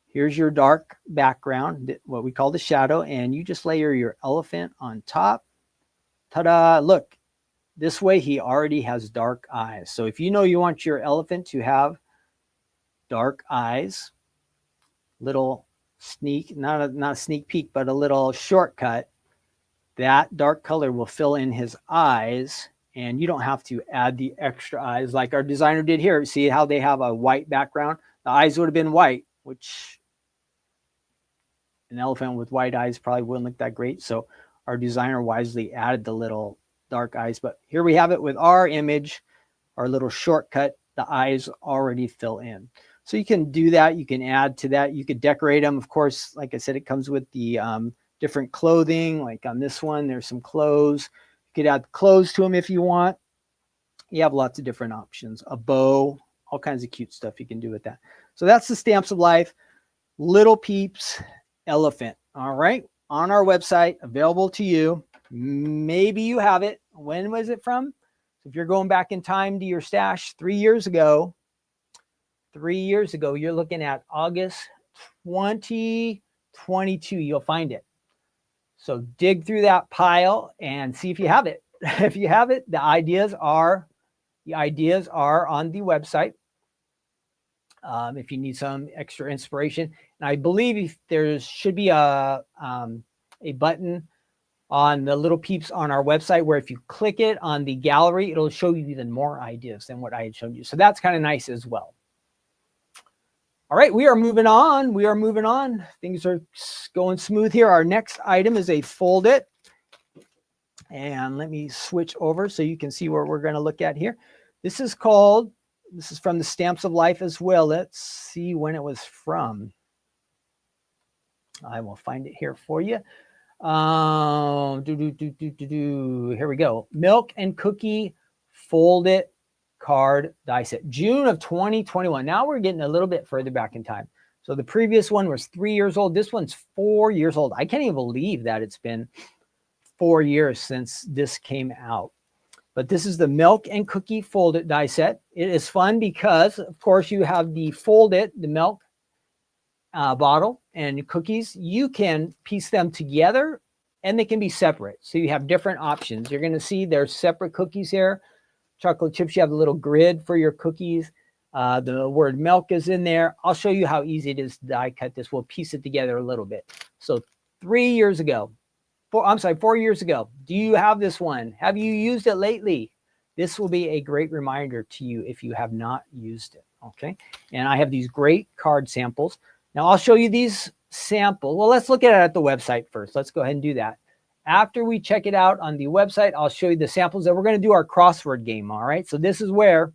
here's your dark background, what we call the shadow, and you just layer your elephant on top. Ta-da! Look, this way he already has dark eyes. So if you know you want your elephant to have dark eyes, little sneak, not a sneak peek, but a little shortcut, that dark color will fill in his eyes, and you don't have to add the extra eyes like our designer did here. See how they have a white background? The eyes would have been white, which an elephant with white eyes probably wouldn't look that great. So our designer wisely added the little dark eyes. But here we have it with our image, our little shortcut. The eyes already fill in. So you can do that. You can add to that. You could decorate them. Of course, like I said, it comes with the different clothing. Like on this one, there's some clothes. You could add clothes to them if you want. You have lots of different options. A bow, all kinds of cute stuff you can do with that. So that's the Stamps of Life Little Peeps elephant. All right. On our website, available to you. Maybe you have it. When was it from? So if you're going back in time to your stash 3 years ago, you're looking at August 2022. You'll find it. So dig through that pile and see if you have it. If you have it, the ideas are on the website. If you need some extra inspiration, and I believe there should be a button on the Little Peeps on our website where if you click it on the gallery, it'll show you even more ideas than what I had shown you. So that's kind of nice as well. All right, we are moving on. Things are going smooth here. Our next item is a Fold It. And let me switch over so you can see what we're going to look at here. This is from the Stamps of Life as well. Let's see when it was from. I will find it here for you. Here we go. Milk and Cookie Fold It card die set, June of 2021. Now we're getting a little bit further back in time. So the previous one was 3 years old. This one's 4 years old. I can't even believe that it's been 4 years since this came out. But this is the Milk and Cookie Fold It die set. It is fun because, of course, you have the Fold It, the milk bottle and cookies. You can piece them together and they can be separate. So you have different options. You're going to see there's separate cookies here. Chocolate chips, you have a little grid for your cookies. The word milk is in there. I'll show you how easy it is to die cut this. We'll piece it together a little bit. So 4 years ago, do you have this one? Have you used it lately? This will be a great reminder to you if you have not used it, okay? And I have these great card samples. Now I'll show you these samples. Well, let's look at it at the website first. Let's go ahead and do that. After we check it out on the website, I'll show you the samples that we're going to do our crossword game, all right? So this is where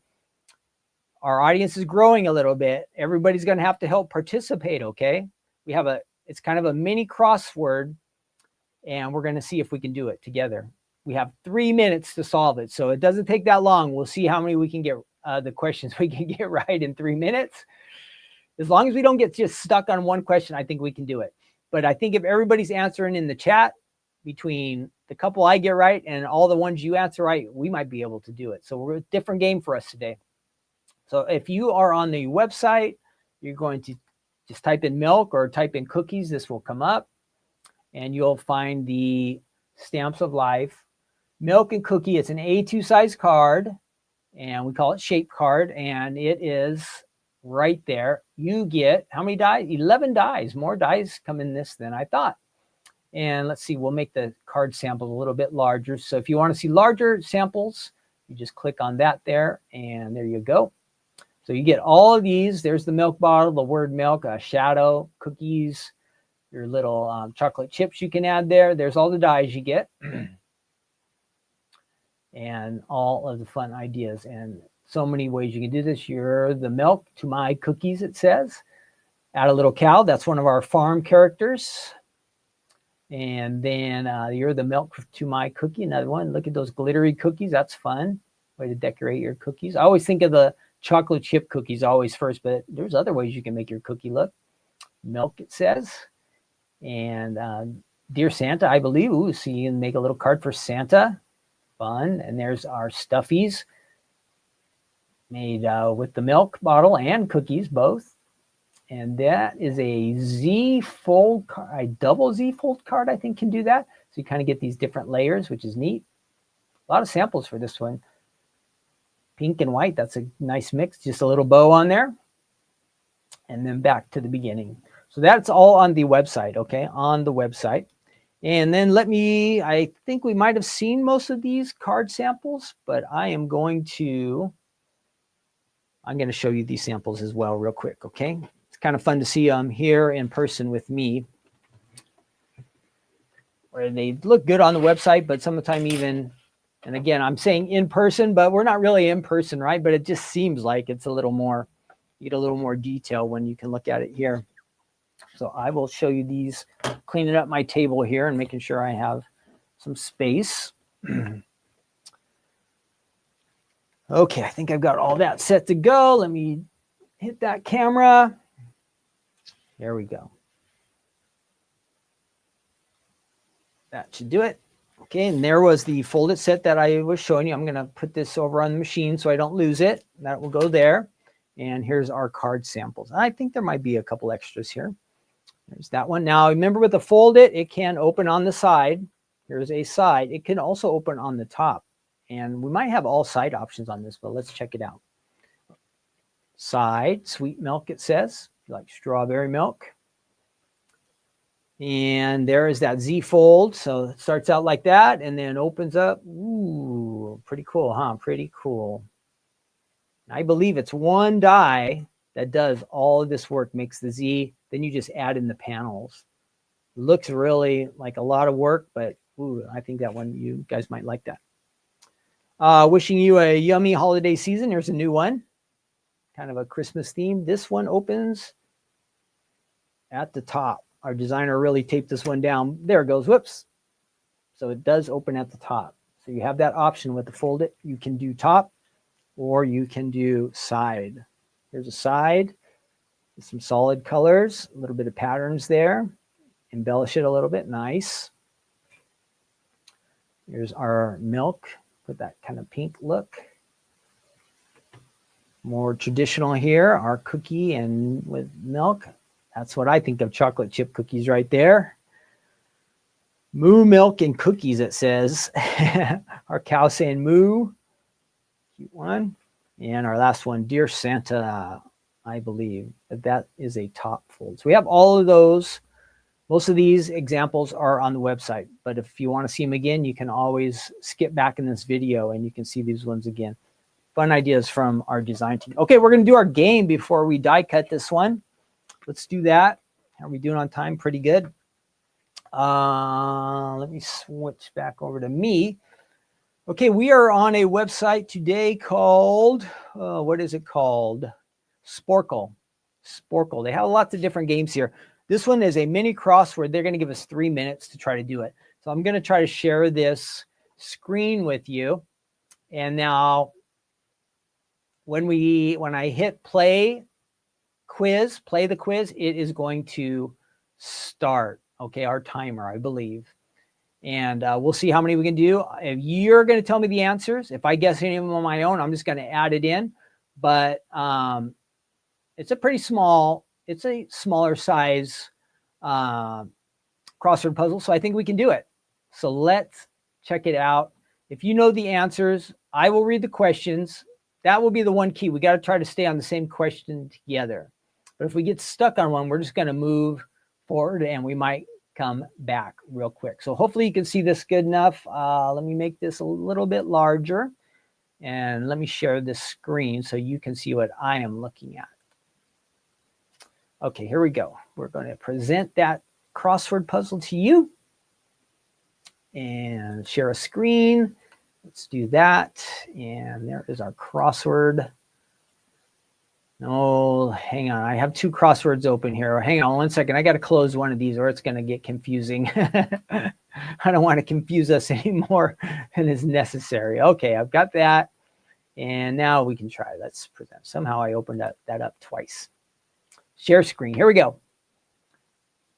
our audience is growing a little bit. Everybody's going to have to help participate, okay? It's kind of a mini crossword, and we're going to see if we can do it together. We have 3 minutes to solve it, so it doesn't take that long. We'll see how many we can get, the questions we can get right in 3 minutes. As long as we don't get just stuck on one question, I think we can do it. But I think if everybody's answering in the chat, between the couple I get right and all the ones you answer right, we might be able to do it. So we're a different game for us today. So if you are on the website, you're going to just type in milk or type in cookies. This will come up and you'll find the Stamps of Life Milk and Cookie. It's an A2 size card and we call it shape card, and it is right there. You get how many dies? 11 dies. More dies come in this than I thought. And let's see, we'll make the card sample a little bit larger. So if you want to see larger samples, you just click on that there, and there you go. So you get all of these. There's the milk bottle, the word milk, a shadow, cookies, your little chocolate chips you can add there. There's all the dies you get. and all of the fun ideas. And so many ways you can do this. You're the milk to my cookies, it says. Add a little cow. That's one of our farm characters. And then you're the milk to my cookie. Another one. Look at those glittery cookies. That's fun. Way to decorate your cookies. I always think of the chocolate chip cookies always first, but there's other ways you can make your cookie look. Milk, it says. And Dear Santa, I believe. Ooh, so you can make a little card for Santa. Fun. And there's our stuffies made with the milk bottle and cookies, both. And that is a Z fold card, a double Z fold card, I think can do that. So you kind of get these different layers, which is neat. A lot of samples for this one. Pink and white, that's a nice mix. Just a little bow on there. And then back to the beginning. So that's all on the website, okay? On the website. And then I think we might have seen most of these card samples, but I'm going to show you these samples as well real quick, okay? It's kind of fun to see them here in person with me, where they look good on the website, but sometimes even, and again, I'm saying in person, but we're not really in person, right? But it just seems like it's a little more, you get a little more detail when you can look at it here. So I will show you these, cleaning up my table here and making sure I have some space. Okay, I think I've got all that set to go. Let me hit that camera. There we go. That should do it. Okay, and there was the folded set that I was showing you. I'm going to put this over on the machine so I don't lose it. That will go there. And here's our card samples. I think there might be a couple extras here. There's that one. Now, remember with the folded, it can open on the side. Here's a side. It can also open on the top. And we might have all side options on this, but let's check it out. Side, sweet milk, it says. If you like strawberry milk. And there is that Z fold. So it starts out like that and then opens up. Ooh, pretty cool, huh? Pretty cool. I believe it's one die that does all of this work, makes the Z. Then you just add in the panels. Looks really like a lot of work, but ooh, I think that one, you guys might like that. Wishing you a yummy holiday season. There's a new one, kind of a Christmas theme. This one opens at the top. Our designer really taped this one down. There it goes. Whoops. So it does open at the top. So you have that option with the fold it. You can do top or you can do side. Here's a side. Some solid colors, a little bit of patterns there. Embellish it a little bit. Nice. Here's our milk with that kind of pink look. More traditional here, our cookie and with milk. That's what I think of chocolate chip cookies right there. Moo milk and cookies, it says. Our cow saying moo. Cute one. And our last one, Dear Santa, I believe that is a top fold. So we have all of those. Most of these examples are on the website, but if you want to see them again, you can always skip back in this video and you can see these ones again. Fun ideas from our design team. Okay, we're going to do our game before we die cut this one. Let's do that. How are we doing on time? Pretty good. Let me switch back over to me. Okay, we are on a website today called, what is it called? Sporkle. Sporkle. They have lots of different games here. This one is a mini crossword. They're going to give us 3 minutes to try to do it. So I'm going to try to share this screen with you. And now when I hit play the quiz, it is going to start. Okay, our timer, I believe. And we'll see how many we can do. If you're going to tell me the answers, if I guess any of them on my own, I'm just going to add it in. But it's a smaller size crossword puzzle. So I think we can do it. So let's check it out. If you know the answers, I will read the questions. That will be the one key. We got to try to stay on the same question together. But if we get stuck on one, we're just going to move forward and we might come back real quick. So hopefully you can see this good enough. Let me make this a little bit larger and let me share this screen so you can see what I am looking at. Okay, here we go. We're going to present that crossword puzzle to you and share a screen. Let's do that. And there is our crossword. No, hang on. I have two crosswords open here. Hang on one second. I got to close one of these or it's going to get confusing. I don't want to confuse us anymore than is necessary. Okay, I've got that. And now we can try. Let's present. Somehow I opened that up twice. Share screen. Here we go.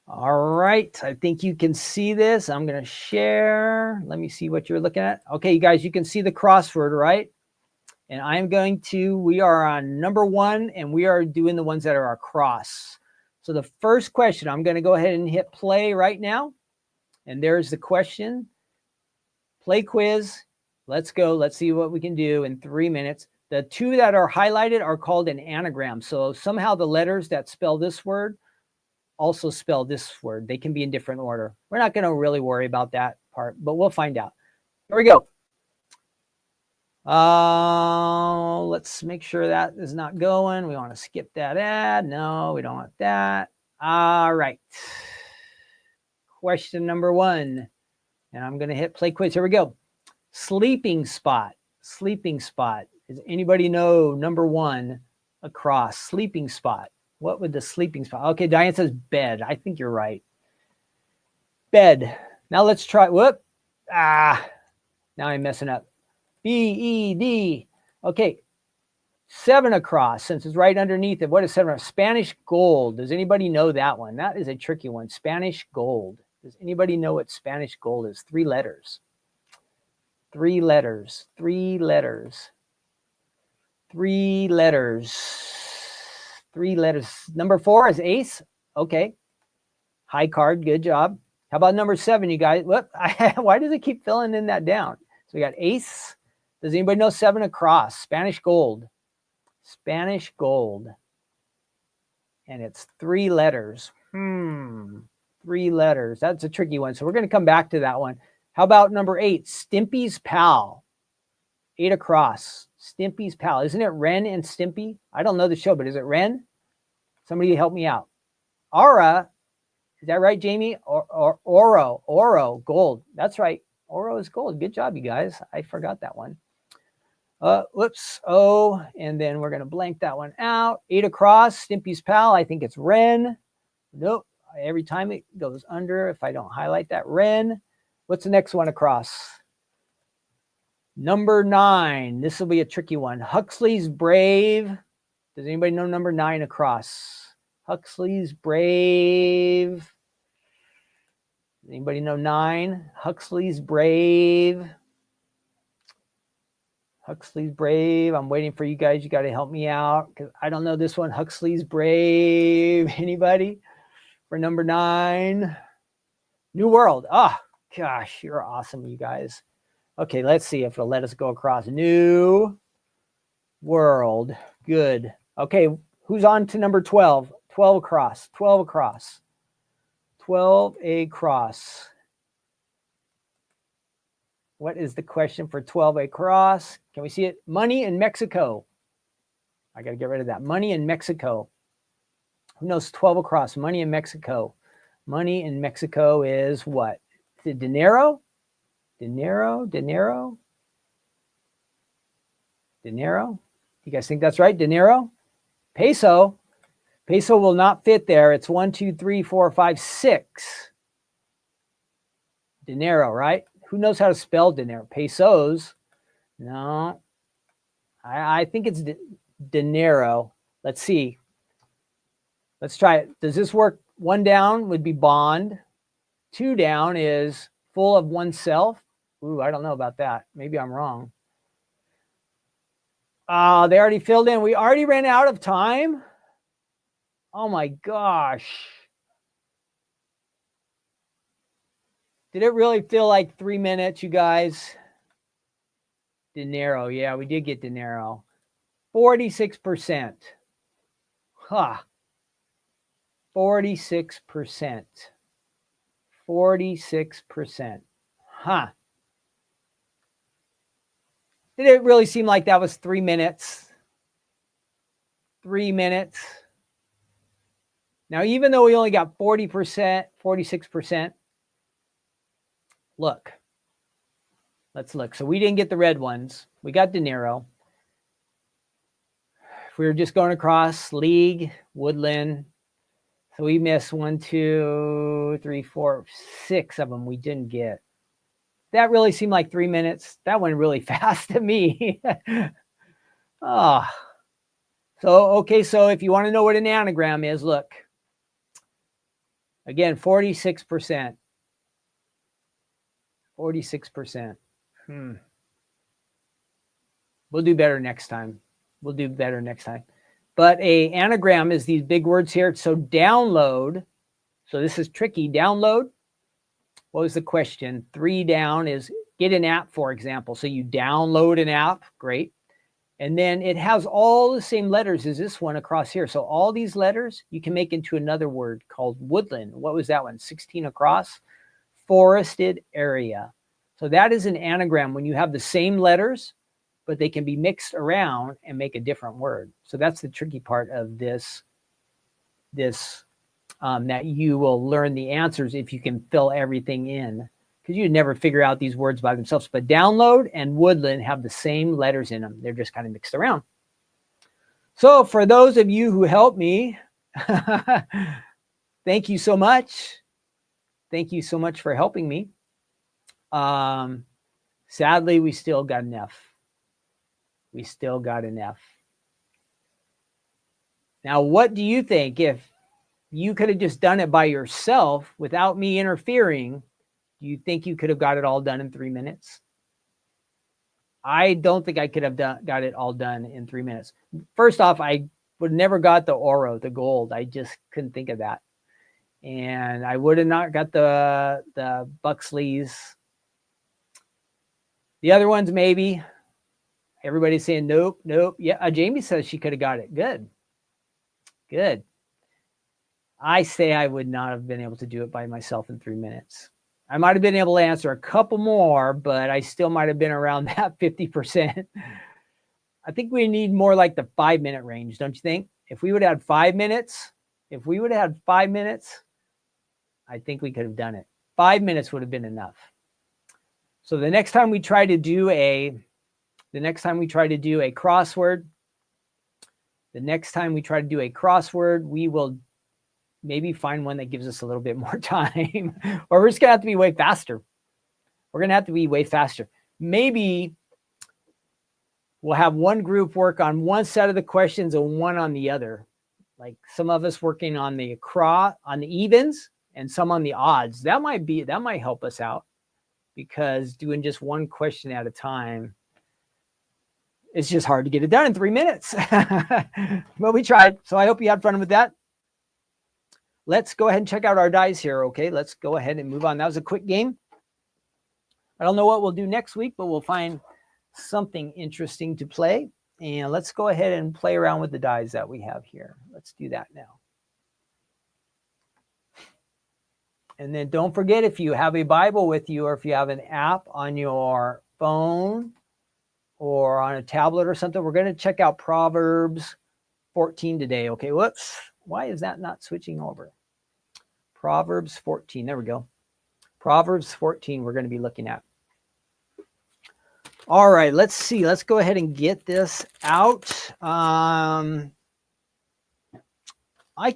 All right. I think you can see this. I'm going to share. Let me see what you're looking at. Okay, you guys, you can see the crossword, right? And we are on number 1, and we are doing the ones that are across. So the first question, I'm going to go ahead and hit play right now. And there's the question. Play quiz. Let's go. Let's see what we can do in 3 minutes. The 2 that are highlighted are called an anagram. So somehow the letters that spell this word also spell this word. They can be in different order. We're not going to really worry about that part, but we'll find out. Here we go. Let's make sure that is not going. We want to skip that ad. No, we don't want that. All right. Question number 1. And I'm going to hit play quiz. Here we go. Sleeping spot. Sleeping spot. Does anybody know number 1 across? Sleeping spot. What would the sleeping spot? Okay, Diane says bed. I think you're right. Bed. Now let's try. Whoop. Now I'm messing up. B-E-D. Okay. 7 across, since it's right underneath it. What is 7 across? Spanish gold. Does anybody know that one? That is a tricky one. Spanish gold. Does anybody know what Spanish gold is? 3 letters. 3 letters. 3 letters. 3 letters. 3 letters. Number 4 is ace. Okay. High card. Good job. How about number 7, you guys? Whoop. Why does it keep filling in that down? So we got ace. Does anybody know 7 across? Spanish gold. Spanish gold. And it's 3 letters. 3 letters. That's a tricky one. So we're going to come back to that one. How about number 8? Stimpy's Pal. 8 across. Stimpy's Pal. Isn't it Ren and Stimpy? I don't know the show, but is it Ren? Somebody help me out. Aura. Is that right, Jamie? Or Oro. Oro. Gold. That's right. Oro is gold. Good job, you guys. I forgot that one. Whoops. Oh, and then we're going to blank that one out. 8 across. Stimpy's Pal. I think it's Ren. Nope. Every time it goes under, if I don't highlight that, Ren. What's the next one across? Number 9. This will be a tricky one. Huxley's Brave. Does anybody know number 9 across? Huxley's Brave. Does anybody know 9? Huxley's Brave. Huxley's Brave. I'm waiting for you guys. You got to help me out because I don't know this one. Huxley's Brave. Anybody for number 9? New World. Oh, gosh, you're awesome, you guys. Okay, let's see if it'll let us go across. New World. Good. Okay, who's on to number 12? 12 across. 12 across. 12 across. What is the question for 12 across? Can we see it? Money in Mexico. I got to get rid of that. Money in Mexico. Who knows 12 across? Money in Mexico. Money in Mexico is what? Is it dinero? Dinero? Dinero? Dinero? You guys think that's right? Dinero? Peso. Peso will not fit there. It's 1, 2, 3, 4, 5, 6. Dinero, right? Who knows how to spell dinero? Pesos. No. I think it's dinero. Let's see. Let's try it. Does this work? 1 down would be bond. 2 down is full of oneself. Ooh, I don't know about that. Maybe I'm wrong. They already filled in. We already ran out of time. Oh my gosh. Did it really feel like 3 minutes, you guys? Dinero. Yeah, we did get dinero. 46%. Huh. 46%. 46%. Huh. Did it really seem like that was 3 minutes? 3 minutes. Now, even though we only got 40%, 46%, look. Let's look. So we didn't get the red ones. We got dinero. If we were just going across, league, woodland. So we missed 1, 2, 3, 4, 6 of them we didn't get. That really seemed like 3 minutes. That went really fast to me. Oh. So if you want to know what an anagram is, look. Again, 46%. 46%. We'll do better next time. But a anagram is these big words here. So download. So this is tricky. Download. What was the question? 3 down is get an app, for example. So you download an app. Great. And then it has all the same letters as this one across here. So all these letters you can make into another word called woodland. What was that one? 16 across. Forested area. So that is an anagram when you have the same letters, but they can be mixed around and make a different word. So that's the tricky part of this that you will learn the answers if you can fill everything in, because you'd never figure out these words by themselves. But download and woodland have the same letters in them. They're just kind of mixed around. So for those of you who helped me, thank you so much. Thank you so much for helping me. Sadly, we still got an F. Now, what do you think? If you could have just done it by yourself without me interfering, do you think you could have got it all done in 3 minutes? I don't think I could have got it all done in 3 minutes. First off, I would never got the oro, the gold. I just couldn't think of that. And I would have not got the Buxleys. The other ones, maybe. Everybody's saying nope. Yeah, Jamie says she could have got it. Good. I say I would not have been able to do it by myself in 3 minutes. I might have been able to answer a couple more, but I still might have been around that 50%. I think we need more like the 5-minute range, don't you think? If we would have had 5 minutes, I think we could have done it. 5 minutes would have been enough. So the next time we try to do a crossword, we will maybe find one that gives us a little bit more time, or we're just gonna have to be way faster. Maybe we'll have one group work on one set of the questions and one on the other. Like some of us working on the evens and some on the odds. That might help us out, because doing just one question at a time, it's just hard to get it done in 3 minutes. But we tried. So I hope you had fun with that. Let's go ahead and check out our dice here. Okay, let's go ahead and move on. That was a quick game. I don't know what we'll do next week, but we'll find something interesting to play. And let's go ahead and play around with the dice that we have here. Let's do that now. And then don't forget, if you have a Bible with you, or if you have an app on your phone or on a tablet or something, we're going to check out Proverbs 14 today. Okay, whoops. Why is that not switching over? Proverbs 14. There we go. Proverbs 14 we're going to be looking at. All right, let's see. Let's go ahead and get this out. I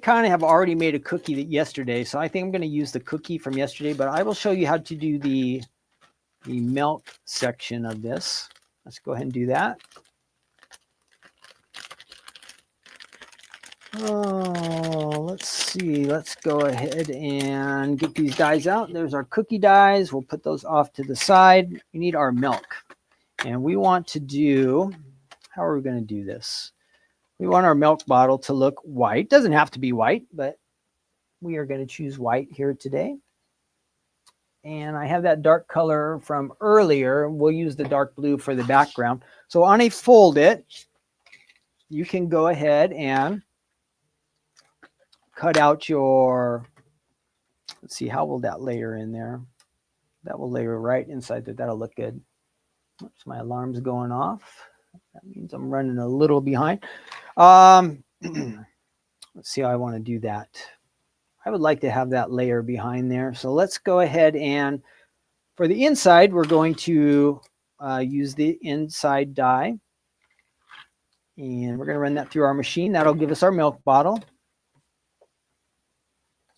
kind of have already made a cookie yesterday, so I think I'm going to use the cookie from yesterday, but I will show you how to do the milk section of this. Let's go ahead and do that. Oh, let's see. Let's go ahead and get these dies out. There's our cookie dies. We'll put those off to the side. We need our milk. And we want to do, how are we going to do this? We want our milk bottle to look white. Doesn't have to be white, but we are going to choose white here today. And I have that dark color from earlier. We'll use the dark blue for the background. So on a fold it, you can go ahead and cut out your, let's see, how will that layer in there? That will layer right inside there. That'll look good. Oops, my alarm's going off. That means I'm running a little behind. Let's see how I want to do that. I would like to have that layer behind there. So let's go ahead and for the inside, we're going to use the inside die. And we're going to run that through our machine. That'll give us our milk bottle.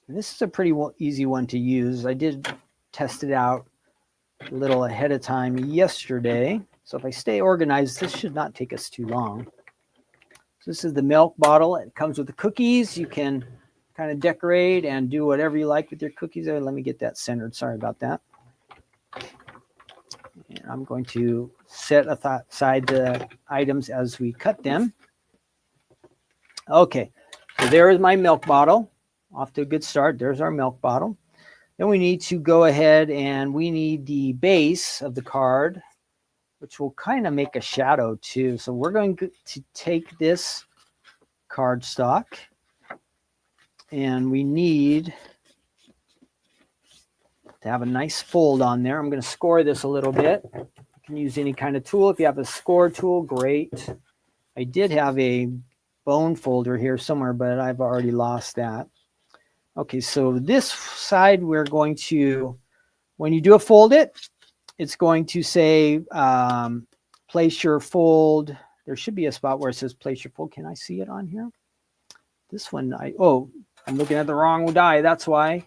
And this is a pretty easy one to use. I did test it out a little ahead of time yesterday. So if I stay organized, this should not take us too long. So this is the milk bottle. It comes with the cookies. You can kind of decorate and do whatever you like with your cookies. Let me get that centered. Sorry about that. And I'm going to set aside the items as we cut them. Okay, so there is my milk bottle. Off to a good start. There's our milk bottle. Then we need to go ahead and we need the base of the card, which will kind of make a shadow too. So we're going to take this cardstock and we need to have a nice fold on there. I'm going to score this a little bit. You can use any kind of tool. If you have a score tool, great. I did have a bone folder here somewhere, but I've already lost that. Okay, so this side we're going to, when you do a fold it, it's going to say place your fold. There should be a spot where it says place your fold. Can I see it on here? This one, I'm looking at the wrong die. That's why.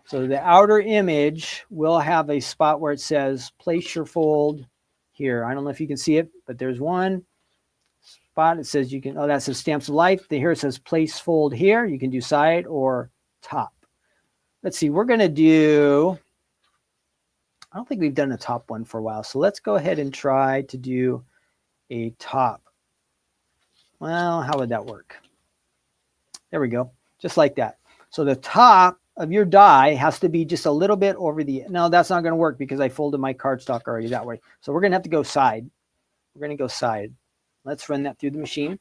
So the outer image will have a spot where it says place your fold here. I don't know if you can see it, but there's one spot. It says you can, that says stamps of life. Here it says place fold here. You can do side or top. Let's see, we're going to do, I don't think we've done a top one for a while. So let's go ahead and try to do a top. Well, how would that work? There we go. Just like that. So the top of your die has to be just a little bit over the, no, that's not going to work because I folded my cardstock already that way. So we're going to have to go side. We're going to go side. Let's run that through the machine.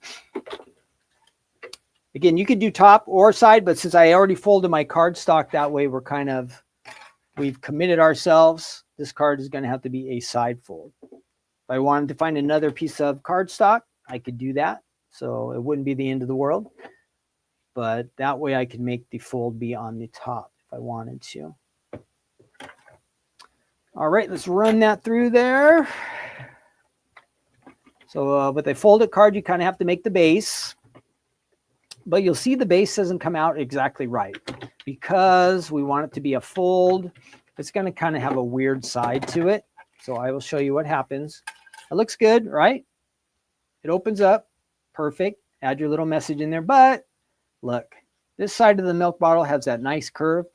Again, you could do top or side, but since I already folded my cardstock that way, we've committed ourselves. This card is going to have to be a side fold. If I wanted to find another piece of cardstock, I could do that. So it wouldn't be the end of the world. But that way I can make the fold be on the top if I wanted to. All right, let's run that through there. So with a folded card, you kind of have to make the base. But you'll see the base doesn't come out exactly right because we want it to be a fold. It's going to kind of have a weird side to it. So I will show you what happens. It looks good, right? It opens up. Perfect. Add your little message in there. But look, this side of the milk bottle has that nice curve.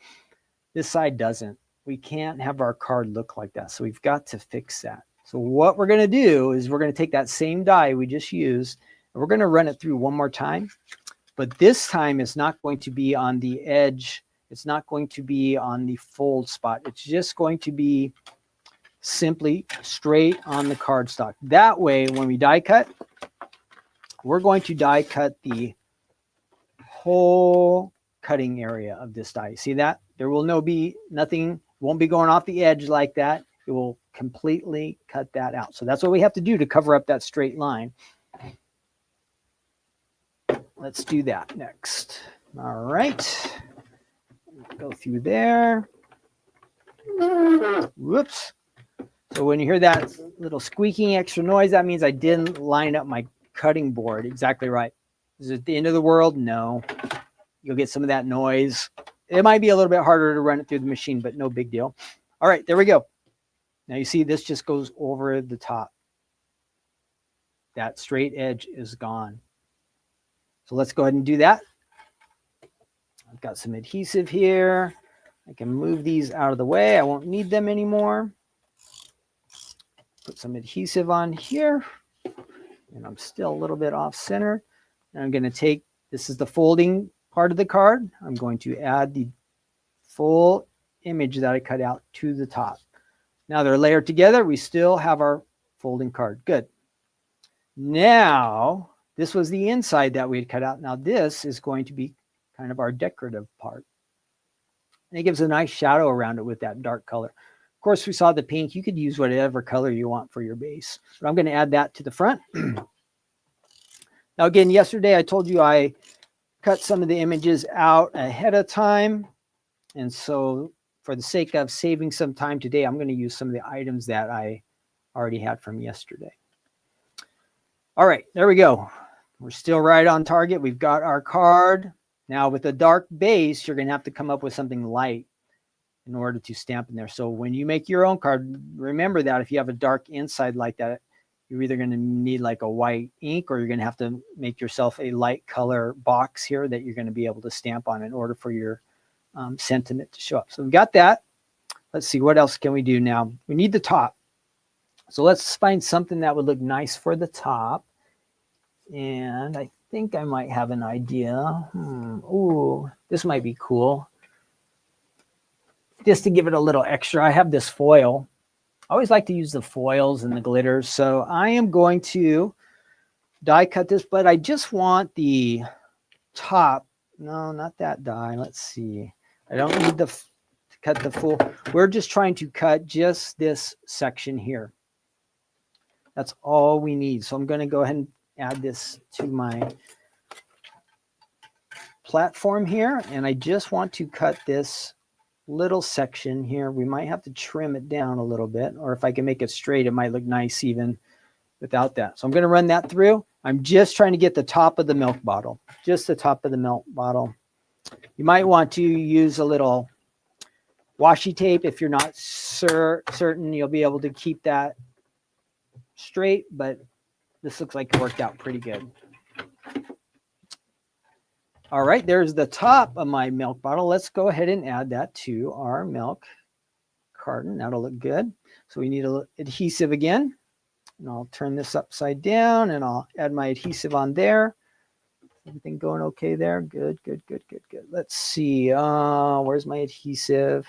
This side doesn't. We can't have our card look like that. So we've got to fix that. So what we're going to do is we're going to take that same die we just used and we're going to run it through one more time. But this time it's not going to be on the edge. It's not going to be on the fold spot. It's just going to be simply straight on the cardstock. That way, when we die cut, we're going to die cut the whole cutting area of this die. See that? There will be nothing, won't be going off the edge like that. It will completely cut that out. So that's what we have to do to cover up that straight line. Let's do that next. All right. Go through there. Whoops. So when you hear that little squeaking extra noise, that means I didn't line up my cutting board exactly right. Is it the end of the world? No. You'll get some of that noise. It might be a little bit harder to run it through the machine, but no big deal. All right, there we go. Now you see this just goes over the top. That straight edge is gone. So let's go ahead and do that. I've got some adhesive here. I can move these out of the way. I won't need them anymore. Put some adhesive on here. And I'm still a little bit off center. And I'm going to take, this is the folding part of the card. I'm going to add the full image that I cut out to the top. Now they're layered together. We still have our folding card. Good. Now, this was the inside that we had cut out. Now this is going to be kind of our decorative part. And it gives a nice shadow around it with that dark color. Of course, we saw the pink. You could use whatever color you want for your base. But I'm going to add that to the front. Now, again, yesterday I told you I cut some of the images out ahead of time. And so for the sake of saving some time today, I'm going to use some of the items that I already had from yesterday. All right, there we go. We're still right on target. We've got our card. Now with a dark base, you're going to have to come up with something light in order to stamp in there. So when you make your own card, remember that if you have a dark inside like that, you're either going to need like a white ink, or you're going to have to make yourself a light color box here that you're going to be able to stamp on in order for your sentiment to show up. So we've got that. Let's see, what else can we do now? We need the top. So let's find something that would look nice for the top. And I think I might have an idea. Ooh, this might be cool. Just to give it a little extra, I have this foil. I always like to use the foils and the glitters. So I am going to die cut this, but I just want the top. No, not that die. Let's see. I don't need to cut the full. We're just trying to cut just this section here. That's all we need. So I'm going to go ahead and add this to my platform here. And I just want to cut this little section here. We might have to trim it down a little bit, or if I can make it straight, it might look nice even without that. So I'm going to run that through. I'm just trying to get the top of the milk bottle, just the top of the milk bottle. You might want to use a little washi tape if you're not certain you'll be able to keep that straight, but this looks like it worked out pretty good. All right, there's the top of my milk bottle. Let's go ahead and add that to our milk carton. That'll look good. So we need a little adhesive again. And I'll turn this upside down and I'll add my adhesive on there. Everything going okay there? Good, good, good, good, good. Let's see. Where's my adhesive?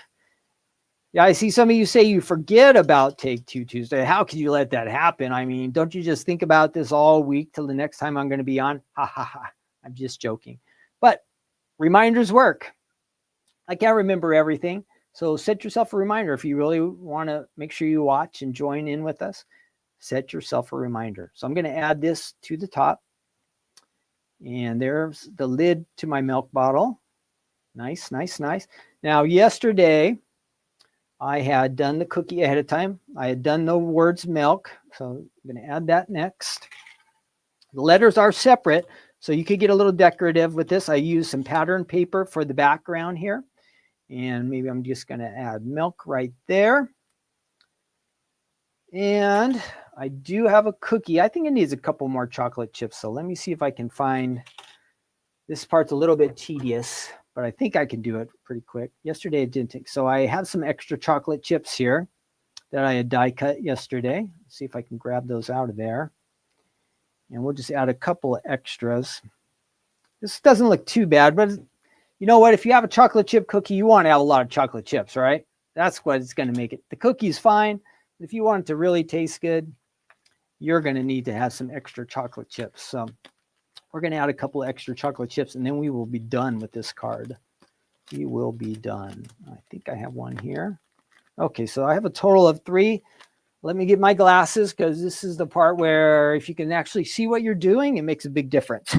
Yeah, I see some of you say you forget about Take Two Tuesday. How could you let that happen? I mean, don't you just think about this all week till the next time I'm going to be on? Ha, ha, ha. I'm just joking. But reminders work. I can't remember everything. So set yourself a reminder. If you really want to make sure you watch and join in with us, set yourself a reminder. So I'm going to add this to the top. And there's the lid to my milk bottle. Nice, nice, nice. Now, yesterday, I had done the cookie ahead of time. I had done the words milk. So I'm going to add that next. The letters are separate, so you could get a little decorative with this. I used some pattern paper for the background here. And maybe I'm just going to add milk right there. And I do have a cookie. I think it needs a couple more chocolate chips. So let me see if I can find, this part's a little bit tedious, but I think I can do it pretty quick. Yesterday it didn't take. So I have some extra chocolate chips here that I had die cut yesterday. Let's see if I can grab those out of there. And we'll just add a couple of extras. This doesn't look too bad, but you know what? If you have a chocolate chip cookie, you want to have a lot of chocolate chips, right? That's what's going to make it. The cookie's fine. If you want it to really taste good, you're going to need to have some extra chocolate chips. So we're going to add a couple of extra chocolate chips, and then we will be done with this card. We will be done. I think I have one here. Okay, so I have a total of 3. Let me get my glasses, because this is the part where if you can actually see what you're doing, it makes a big difference.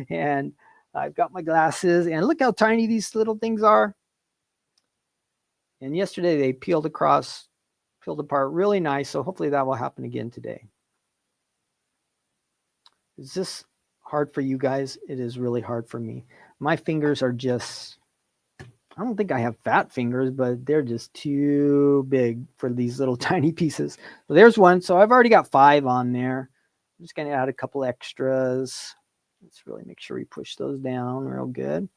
And I've got my glasses, and look how tiny these little things are. And yesterday they peeled apart really nice. So hopefully that will happen again today. Is this hard for you guys? It is really hard for me. My fingers are just, I don't think I have fat fingers, but they're just too big for these little tiny pieces. So there's one. So I've already got 5 on there. I'm just going to add a couple extras. Let's really make sure we push those down real good.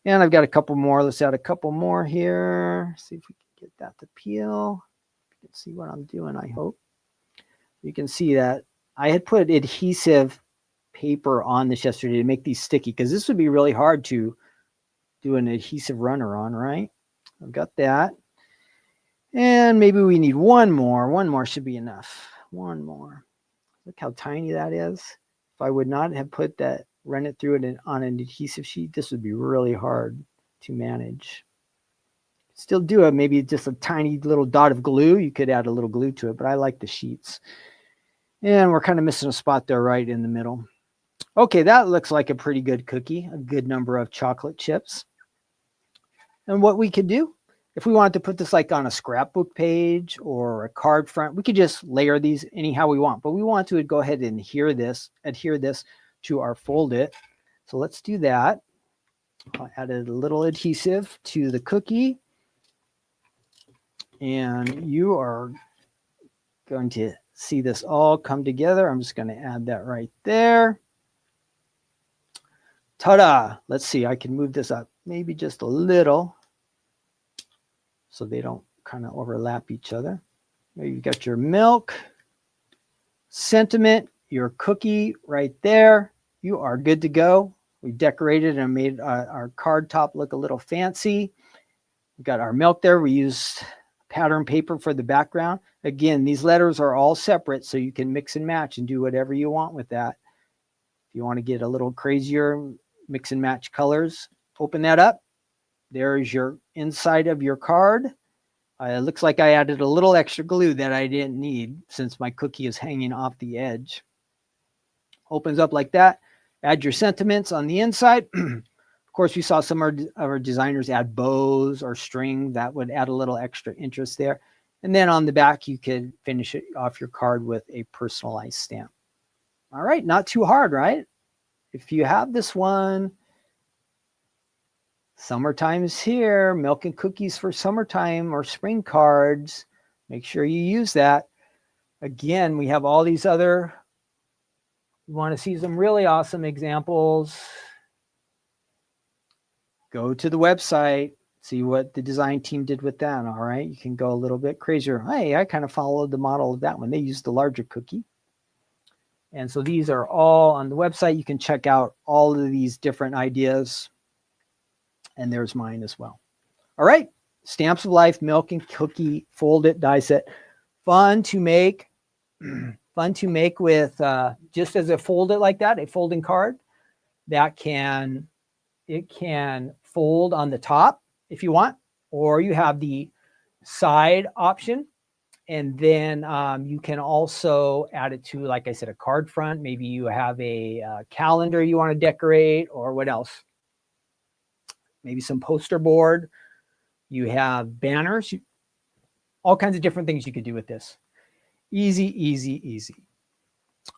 And I've got a couple more. Let's add a couple more here. See if we can get that to peel. You can see what I'm doing, I hope. You can see that I had put adhesive paper on this yesterday to make these sticky, because this would be really hard to do an adhesive runner on, right? I've got that. And maybe we need one more. One more should be enough. One more. Look how tiny that is. If I would not have put that, run it through it on an adhesive sheet, this would be really hard to manage. Still do it, maybe just a tiny little dot of glue. You could add a little glue to it, but I like the sheets. And we're kind of missing a spot there right in the middle. Okay, that looks like a pretty good cookie, a good number of chocolate chips. And what we could do If we wanted to put this like on a scrapbook page or a card front, we could just layer these anyhow we want. But we want to go ahead and adhere this to our fold it. So let's do that. I'll add a little adhesive to the cookie. And you are going to see this all come together. I'm just going to add that right there. Ta-da! Let's see, I can move this up maybe just a little so they don't kind of overlap each other. There you got your milk, sentiment, your cookie right there. You are good to go. We decorated and made our card top look a little fancy. We got our milk there. We used pattern paper for the background. Again, these letters are all separate, so you can mix and match and do whatever you want with that. If you want to get a little crazier, mix and match colors, open that up. There is your inside of your card. It looks like I added a little extra glue that I didn't need since my cookie is hanging off the edge. Opens up like that. Add your sentiments on the inside. Of course, we saw some of our designers add bows or string. That would add a little extra interest there. And then on the back, you could finish it off your card with a personalized stamp. All right, not too hard, right? If you have this one, summertime's here, milk and cookies for summertime or spring cards. Make sure you use that. Again, we have all these other, you want to see some really awesome examples, go to the website, see what the design team did with that. All right, you can go a little bit crazier. Hey, I kind of followed the model of that one. They used the larger cookie. And so these are all on the website. You can check out all of these different ideas. And there's mine as well. All right, Stamps of Life, milk and cookie, fold it, dice it. Fun to make. Fun to make with just as a fold it like that, a folding card that it can fold on the top if you want, or you have the side option. And then you can also add it to, like I said, a card front. Maybe you have a calendar you want to decorate, or what else? Maybe some poster board. You have banners, all kinds of different things you could do with this. Easy, easy, easy.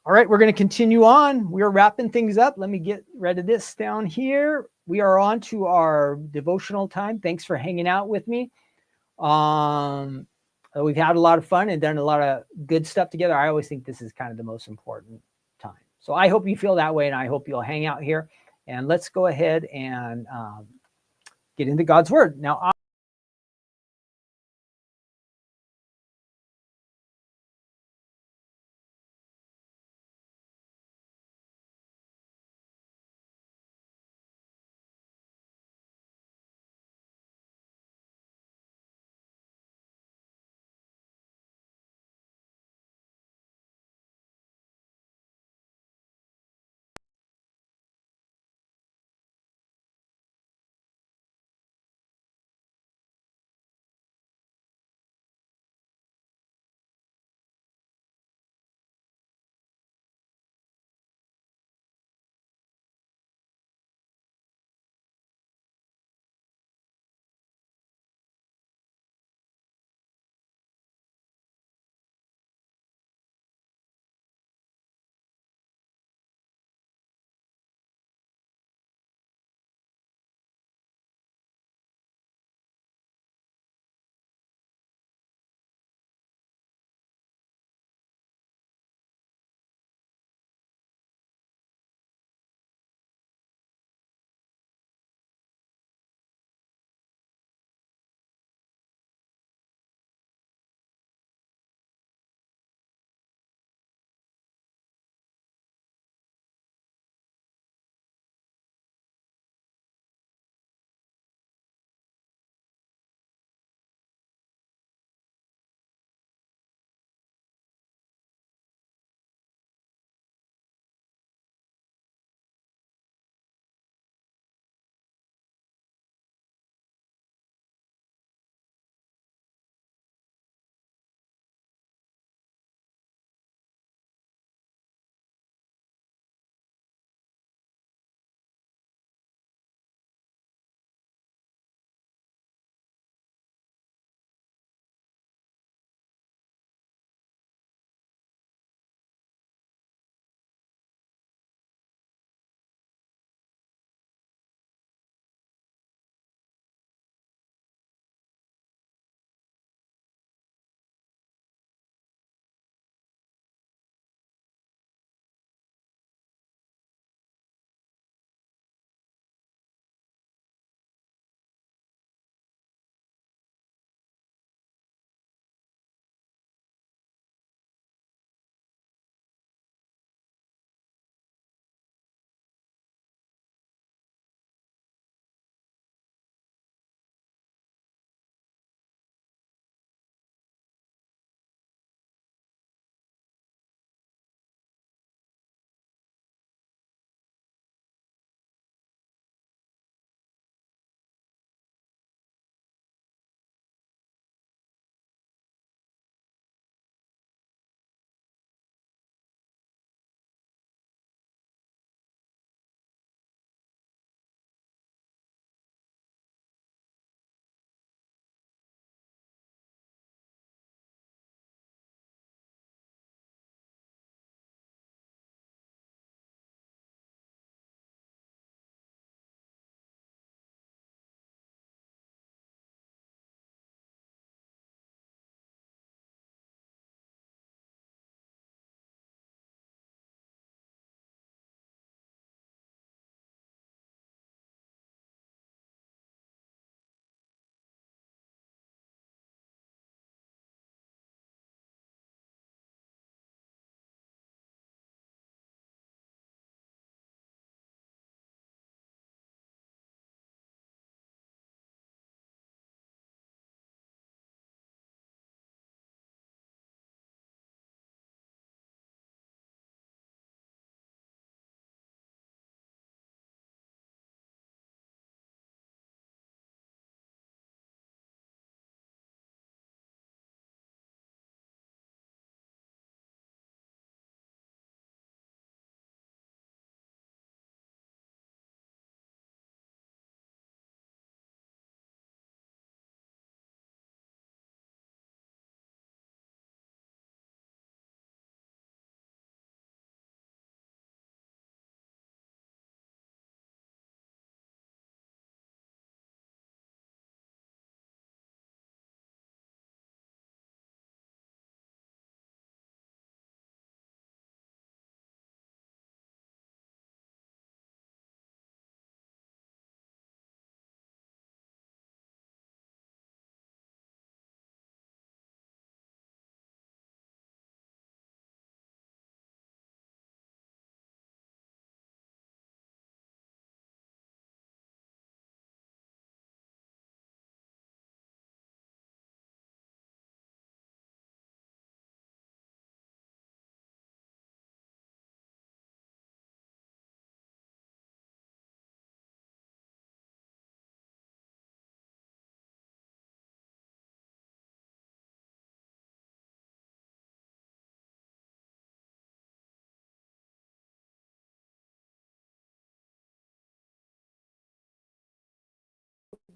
All right, we're going to continue on. We're wrapping things up. Let me get rid of this down here. We are on to our devotional time. Thanks for hanging out with me. We've had a lot of fun and done a lot of good stuff together. I always think this is kind of the most important time. So I hope you feel that way, and I hope you'll hang out here. And let's go ahead and get into God's Word. Now,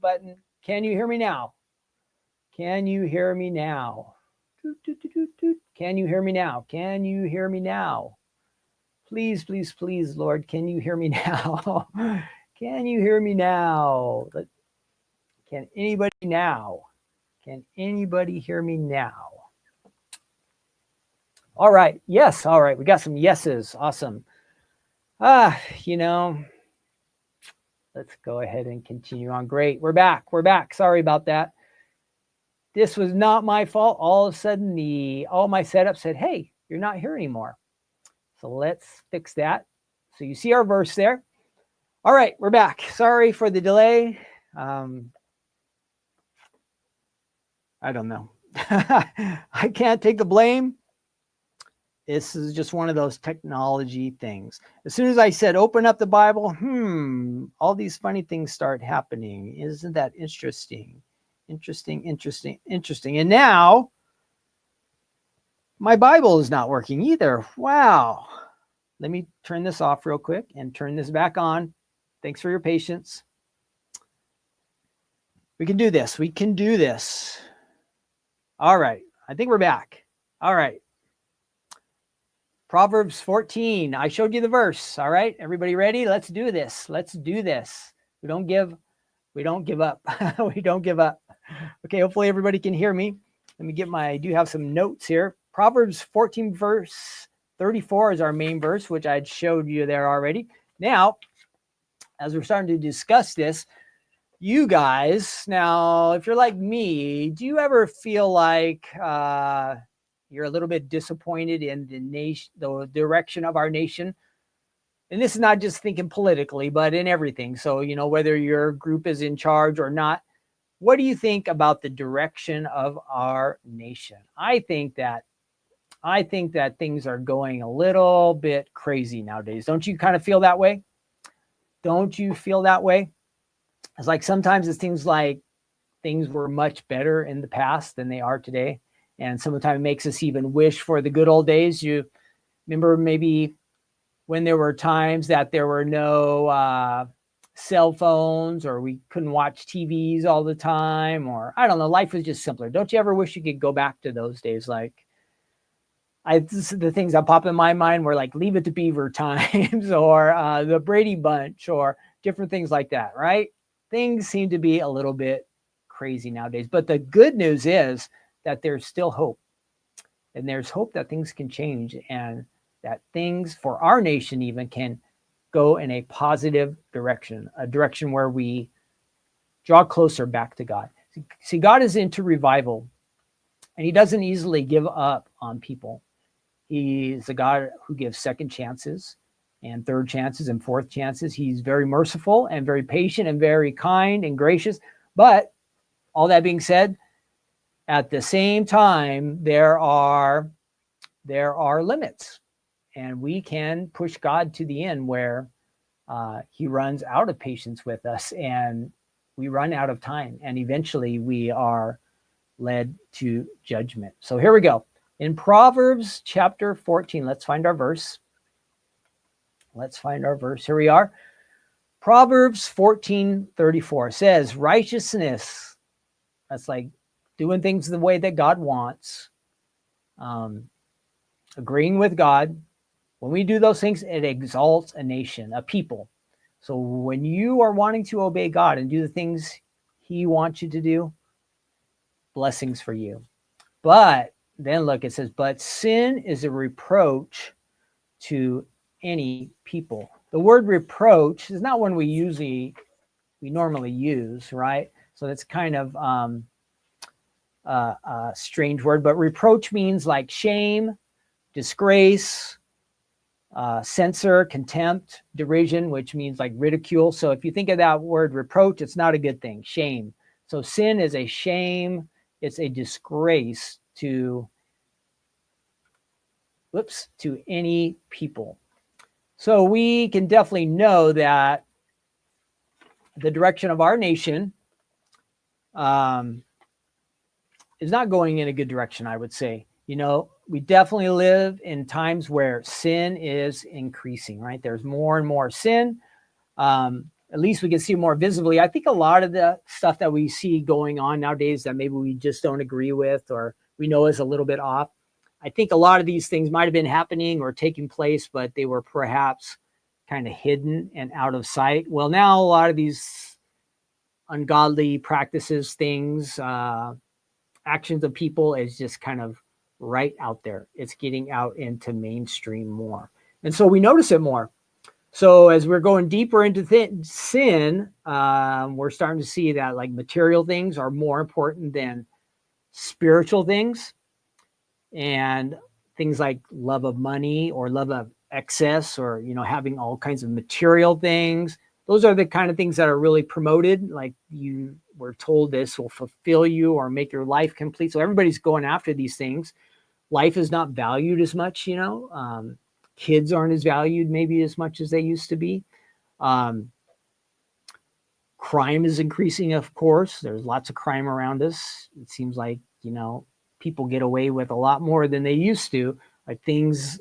button. Can you hear me now? Can you hear me now? Can you hear me now? Can you hear me now? Please, please, please, Lord, can you hear me now? Can you hear me now? Can anybody now? Can anybody hear me now? All right. Yes. All right. We got some yeses. Awesome. You know, let's go ahead and continue on. Great. We're back. We're back. Sorry about that. This was not my fault. All of a sudden, all my setup said, hey, you're not here anymore. So let's fix that. So you see our verse there. All right, we're back. Sorry for the delay. I don't know. I can't take the blame. This is just one of those technology things. As soon as I said, open up the Bible, all these funny things start happening. Isn't that interesting? Interesting. And now my Bible is not working either. Wow. Let me turn this off real quick and turn this back on. Thanks for your patience. We can do this. We can do this. All right. I think we're back. All right. Proverbs 14. I showed you the verse. All right. Everybody ready? Let's do this. Let's do this. We don't give up. We don't give up. Okay. Hopefully everybody can hear me. Let me get I do have some notes here. Proverbs 14 verse 34 is our main verse, which I'd showed you there already. Now, as we're starting to discuss this, you guys, now, if you're like me, do you ever feel like you're a little bit disappointed in the direction of our nation? And this is not just thinking politically, but in everything. So, whether your group is in charge or not, what do you think about the direction of our nation? I think that things are going a little bit crazy nowadays. Don't you kind of feel that way? Don't you feel that way? It's like sometimes it seems like things were much better in the past than they are today. And sometimes it makes us even wish for the good old days. You remember maybe when there were times that there were no cell phones, or we couldn't watch TVs all the time, or I don't know, life was just simpler. Don't you ever wish you could go back to those days? Like, the things that pop in my mind were like Leave It to Beaver times, or the Brady Bunch, or different things like that, right? Things seem to be a little bit crazy nowadays. But the good news is that there's still hope. And there's hope that things can change, and that things for our nation even can go in a positive direction, a direction where we draw closer back to God. See, God is into revival, and he doesn't easily give up on people. He's a God who gives second chances and third chances and fourth chances. He's very merciful and very patient and very kind and gracious. But all that being said, at the same time, there are limits, and we can push God to the end where he runs out of patience with us, and we run out of time, and eventually we are led to judgment. So here we go. In Proverbs chapter 14, let's find our verse. Here we are. Proverbs 14:34 says, righteousness, that's like doing things the way that God wants, agreeing with God. When we do those things, it exalts a nation, a people. So when you are wanting to obey God and do the things he wants you to do, blessings for you. But then look, it says, but sin is a reproach to any people. The word reproach is not one we normally use, right? So that's kind of a strange word, but reproach means like shame, disgrace, censor, contempt, derision, which means like ridicule. So if you think of that word reproach, it's not a good thing. Shame. So sin is a shame. It's a disgrace to any people. So we can definitely know that the direction of our nation is not going in a good direction, I would say. We definitely live in times where sin is increasing, right? There's more and more sin. at least we can see more visibly. I think a lot of the stuff that we see going on nowadays that maybe we just don't agree with or we know is a little bit off, I think a lot of these things might have been happening or taking place, but they were perhaps kind of hidden and out of sight. Well, now a lot of these ungodly practices, things, actions of people is just kind of right out there. It's getting out into mainstream more. And so we notice it more. So as we're going deeper into sin, we're starting to see that like material things are more important than spiritual things. And things like love of money or love of excess or, having all kinds of material things. Those are the kind of things that are really promoted. Like you were told this will fulfill you or make your life complete. So everybody's going after these things. Life is not valued as much, kids aren't as valued maybe as much as they used to be. Crime is increasing, of course. There's lots of crime around us. It seems like, people get away with a lot more than they used to, like things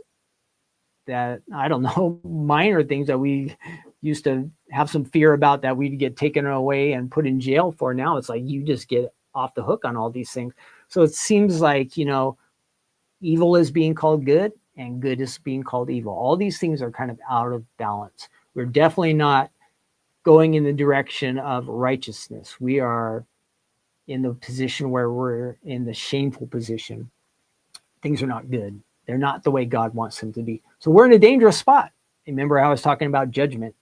that, I don't know, minor things that we used to have some fear about that we'd get taken away and put in jail for. Now it's like you just get off the hook on all these things. So it seems like, evil is being called good and good is being called evil. All these things are kind of out of balance. We're definitely not going in the direction of righteousness. We are in the position where we're in the shameful position. Things are not good. They're not the way God wants them to be. So we're in a dangerous spot. Remember how I was talking about judgment.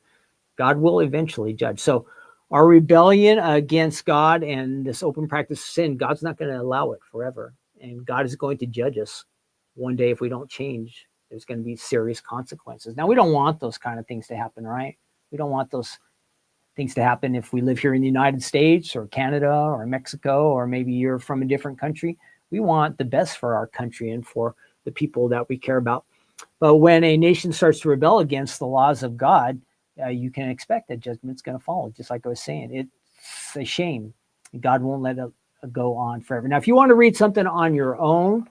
God will eventually judge. So our rebellion against God and this open practice of sin, God's not going to allow it forever. And God is going to judge us one day if we don't change. There's going to be serious consequences. Now, we don't want those kind of things to happen, right? We don't want those things to happen if we live here in the United States or Canada or Mexico, or maybe you're from a different country. We want the best for our country and for the people that we care about. But when a nation starts to rebel against the laws of God, you can expect that judgment's going to follow. Just like I was saying, it's a shame. God won't let it go on forever. Now, if you want to read something on your own,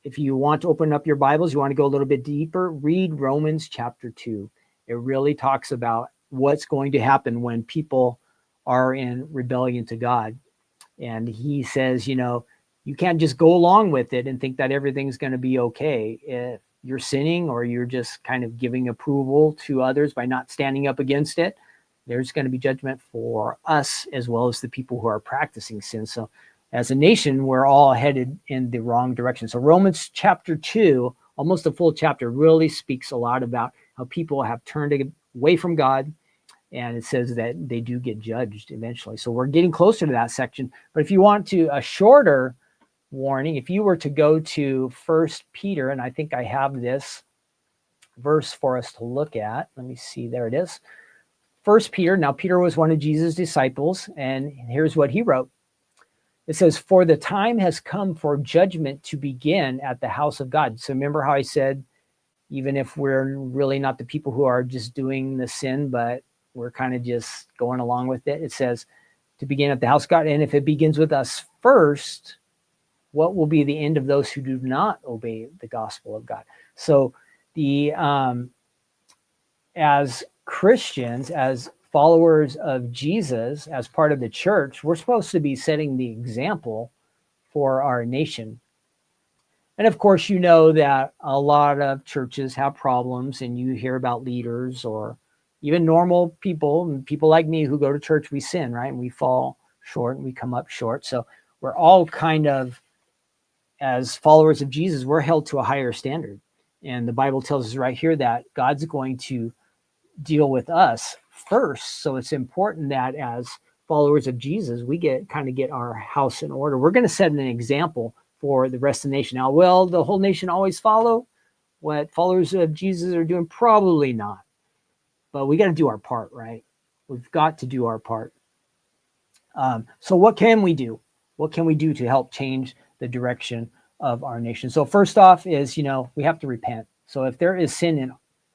if you want to open up your Bibles, you want to go a little bit deeper, read Romans chapter 2. It really talks about what's going to happen when people are in rebellion to God. And he says, you can't just go along with it and think that everything's going to be okay. If you're sinning or you're just kind of giving approval to others by not standing up against it, there's going to be judgment for us as well as the people who are practicing sin. So as a nation, we're all headed in the wrong direction. So Romans chapter 2, almost a full chapter, really speaks a lot about how people have turned away from God. And it says that they do get judged eventually. So we're getting closer to that section. But if you want to, a shorter warning, if you were to go to 1 Peter, and I think I have this verse for us to look at. Let me see. There it is. 1 Peter. Now, Peter was one of Jesus' disciples, and here's what he wrote. It says, "For the time has come for judgment to begin at the house of God." So remember how I said, even if we're really not the people who are just doing the sin, but we're kind of just going along with it. It says to begin at the house of God. And if it begins with us first, what will be the end of those who do not obey the gospel of God? So as Christians, as followers of Jesus, as part of the church, we're supposed to be setting the example for our nation. And of course, you know that a lot of churches have problems, and you hear about leaders or even normal people, and people like me who go to church, we sin, right? And we fall short and we come up short. So we're all kind of, as followers of Jesus, we're held to a higher standard. And the Bible tells us right here that God's going to deal with us first. So it's important that as followers of Jesus, we get our house in order. We're going to set an example for the rest of the nation. Now, will the whole nation always follow what followers of Jesus are doing? Probably not. But we got to do our part, right? We've got to do our part. So what can we do? What can we do to help change the direction of our nation? So first off is, we have to repent. So if there is sin in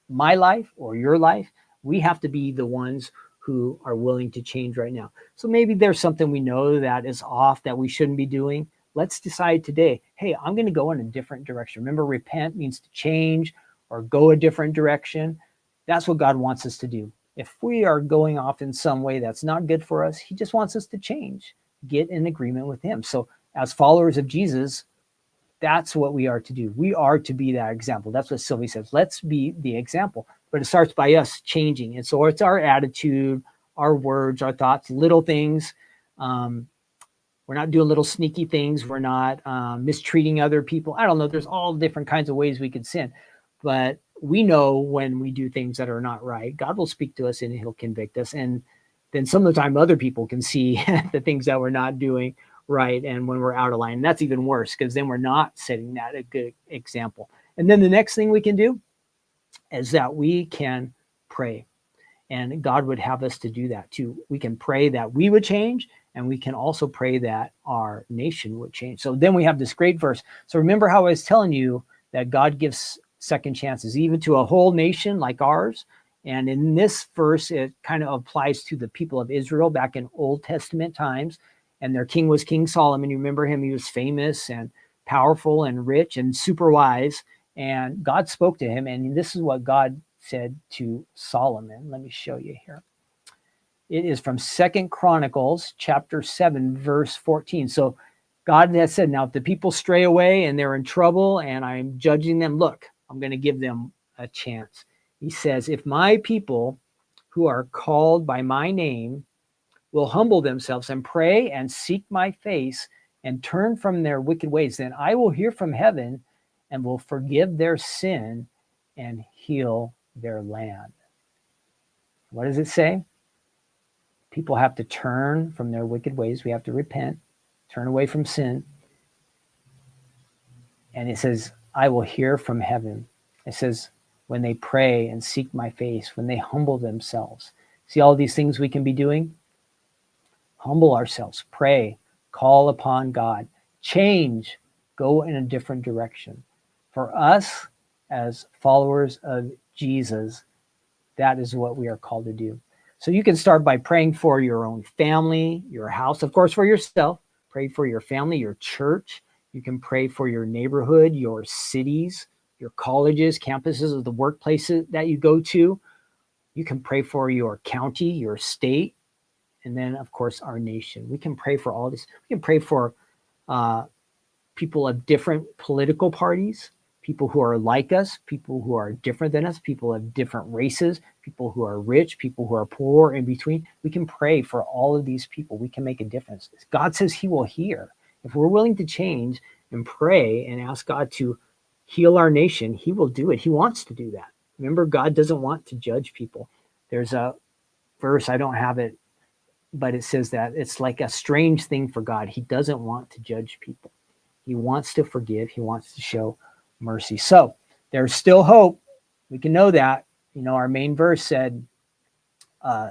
my life or your life, we have to be the ones who are willing to change right now. So maybe there's something we know that is off that we shouldn't be doing. Let's decide today, hey, I'm going to go in a different direction. Remember, repent means to change or go a different direction. That's what God wants us to do. If we are going off in some way that's not good for us, he just wants us to change, get in agreement with him. So as followers of Jesus, that's what we are to do. We are to be that example. That's what Sylvie says. Let's be the example. But it starts by us changing. And so it's our attitude, our words, our thoughts, little things. We're not doing little sneaky things. We're not mistreating other people. I don't know. There's all different kinds of ways we could sin. But we know when we do things that are not right, God will speak to us and he'll convict us. And then some of the time other people can see the things that we're not doing right, and when we're out of line. And that's even worse, because then we're not setting that a good example. And then the next thing we can do is that we can pray, and God would have us to do that too. We can pray that we would change, and we can also pray that our nation would change. So then we have this great verse. So remember how I was telling you that God gives second chances even to a whole nation like ours. And in this verse, it kind of applies to the people of Israel back in Old Testament times. And their king was King Solomon. You remember him? He was famous and powerful and rich and super wise. And God spoke to him. And this is what God said to Solomon. Let me show you here. It is from 2 Chronicles chapter 7, verse 14. So God has said, now if the people stray away and they're in trouble and I'm judging them, look, I'm going to give them a chance. He says, if my people who are called by my name will humble themselves and pray and seek my face and turn from their wicked ways, then I will hear from heaven and will forgive their sin and heal their land. What does it say? People have to turn from their wicked ways. We have to repent, turn away from sin. And it says, I will hear from heaven. It says, when they pray and seek my face, when they humble themselves. See all these things we can be doing? Humble ourselves, pray, call upon God, change, go in a different direction. For us, as followers of Jesus, that is what we are called to do. So you can start by praying for your own family, your house, of course, for yourself. Pray for your family, your church. You can pray for your neighborhood, your cities, your colleges, campuses, or the workplaces that you go to. You can pray for your county, your state, and then, of course, our nation. We can pray for all this. We can pray for people of different political parties, people who are like us, people who are different than us, people of different races, people who are rich, people who are poor, in between. We can pray for all of these people. We can make a difference. God says he will hear. If we're willing to change and pray and ask God to heal our nation, he will do it. He wants to do that. Remember, God doesn't want to judge people. There's a verse, I don't have it, but it says that it's like a strange thing for God. He doesn't want to judge people. He wants to forgive. He wants to show mercy. So there's still hope. We can know that. You know, our main verse said,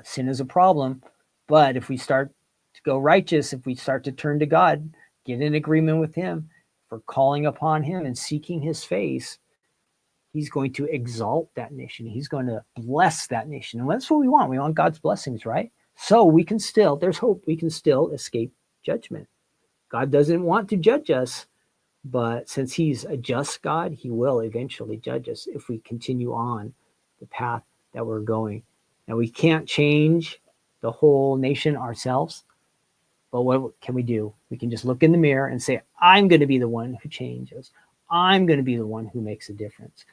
sin is a problem. But if we start to go righteous, if we start to turn to God, get in agreement with him, for calling upon him and seeking his face, he's going to exalt that nation. He's going to bless that nation. And that's what we want. We want God's blessings, right? So we can still, there's hope. We can still escape judgment. God doesn't want to judge us, but since he's a just God, he will eventually judge us if we continue on the path that we're going. Now, we can't change the whole nation ourselves, but what can we do? We can just look in the mirror and say, I'm going to be the one who changes. I'm going to be the one who makes a difference.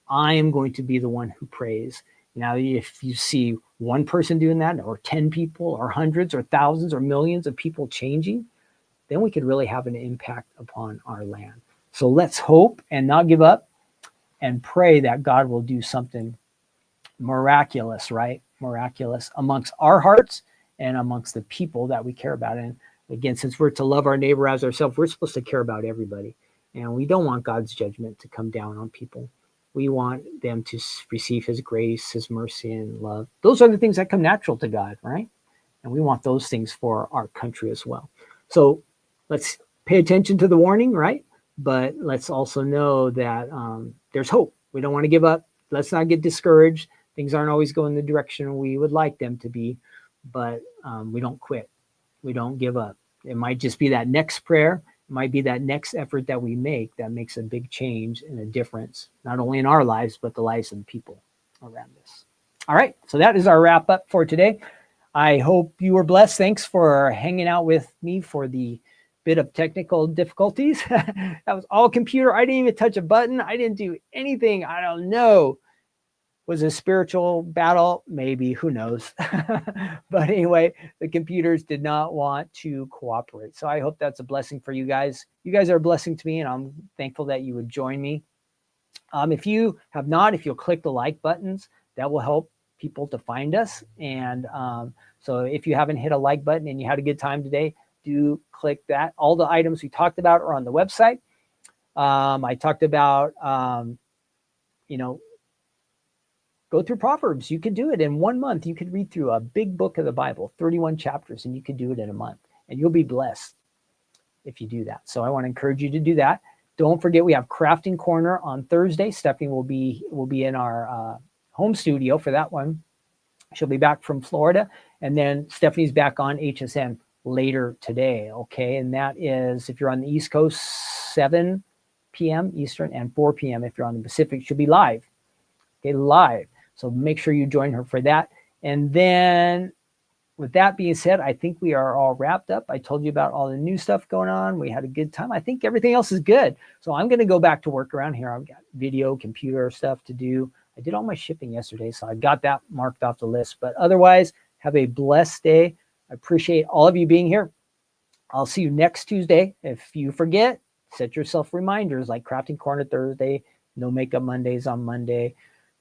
I am going to be the one who prays. Now, if you see one person doing that, or 10 people, or hundreds, or thousands, or millions of people changing, then we could really have an impact upon our land. So let's hope and not give up, and pray that God will do something miraculous, right? Miraculous amongst our hearts and amongst the people that we care about. And again, since we're to love our neighbor as ourselves, we're supposed to care about everybody. And we don't want God's judgment to come down on people. We want them to receive his grace, his mercy, and love. Those are the things that come natural to God, right? And we want those things for our country as well. So let's pay attention to the warning, right? But let's also know that there's hope. We don't want to give up. Let's not get discouraged. Things aren't always going the direction we would like them to be, but we don't quit. We don't give up. It might just be that next prayer. It might be that next effort that we make that makes a big change and a difference, not only in our lives, but the lives of the people around us. All right, so that is our wrap up for today. I hope you were blessed. Thanks for hanging out with me for the bit of technical difficulties. That was all computer. I didn't even touch a button. I didn't do anything. I don't know. Was a spiritual battle? Maybe, who knows? But anyway, the computers did not want to cooperate. So I hope that's a blessing for you guys. You guys are a blessing to me, and I'm thankful that you would join me. If you have not, if you'll click the like buttons, that will help people to find us. And so if you haven't hit a like button and you had a good time today, do click that. All the items we talked about are on the website. I talked about, go through Proverbs. You could do it in 1 month. You could read through a big book of the Bible, 31 chapters, and you could do it in a month. And you'll be blessed if you do that. So I want to encourage you to do that. Don't forget, we have Crafting Corner on Thursday. Stephanie will be in our home studio for that one. She'll be back from Florida. And then Stephanie's back on HSN later today. Okay. And that is, if you're on the East Coast, 7 p.m. Eastern and 4 p.m. if you're on the Pacific. She'll be live. Okay, live. So make sure you join her for that. And then with that being said, I think we are all wrapped up. I told you about all the new stuff going on. We had a good time. I think everything else is good. So I'm going to go back to work around here. I've got video, computer stuff to do. I did all my shipping yesterday, so I got that marked off the list. But otherwise, have a blessed day. I appreciate all of you being here. I'll see you next Tuesday. If you forget, set yourself reminders like Crafting Corner Thursday, No Makeup Mondays on Monday,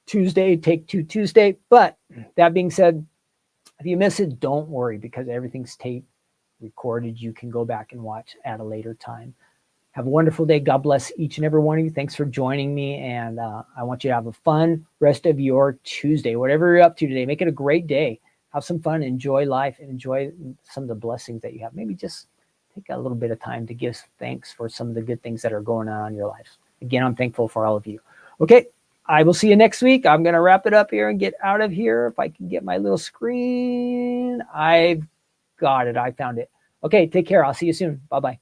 Tuesday, Take Two Tuesday. But that being said, if you miss it, don't worry, because everything's taped, recorded. You can go back and watch at a later time. Have a wonderful day. God bless each and every one of you. Thanks for joining me. And I want you to have a fun rest of your Tuesday. Whatever you're up to today, make it a great day. Have some fun. Enjoy life and enjoy some of the blessings that you have. Maybe just take a little bit of time to give thanks for some of the good things that are going on in your life. Again, I'm thankful for all of you. Okay. I will see you next week. I'm going to wrap it up here and get out of here. If I can get my little screen. I've got it. I found it. Okay, take care. I'll see you soon. Bye-bye.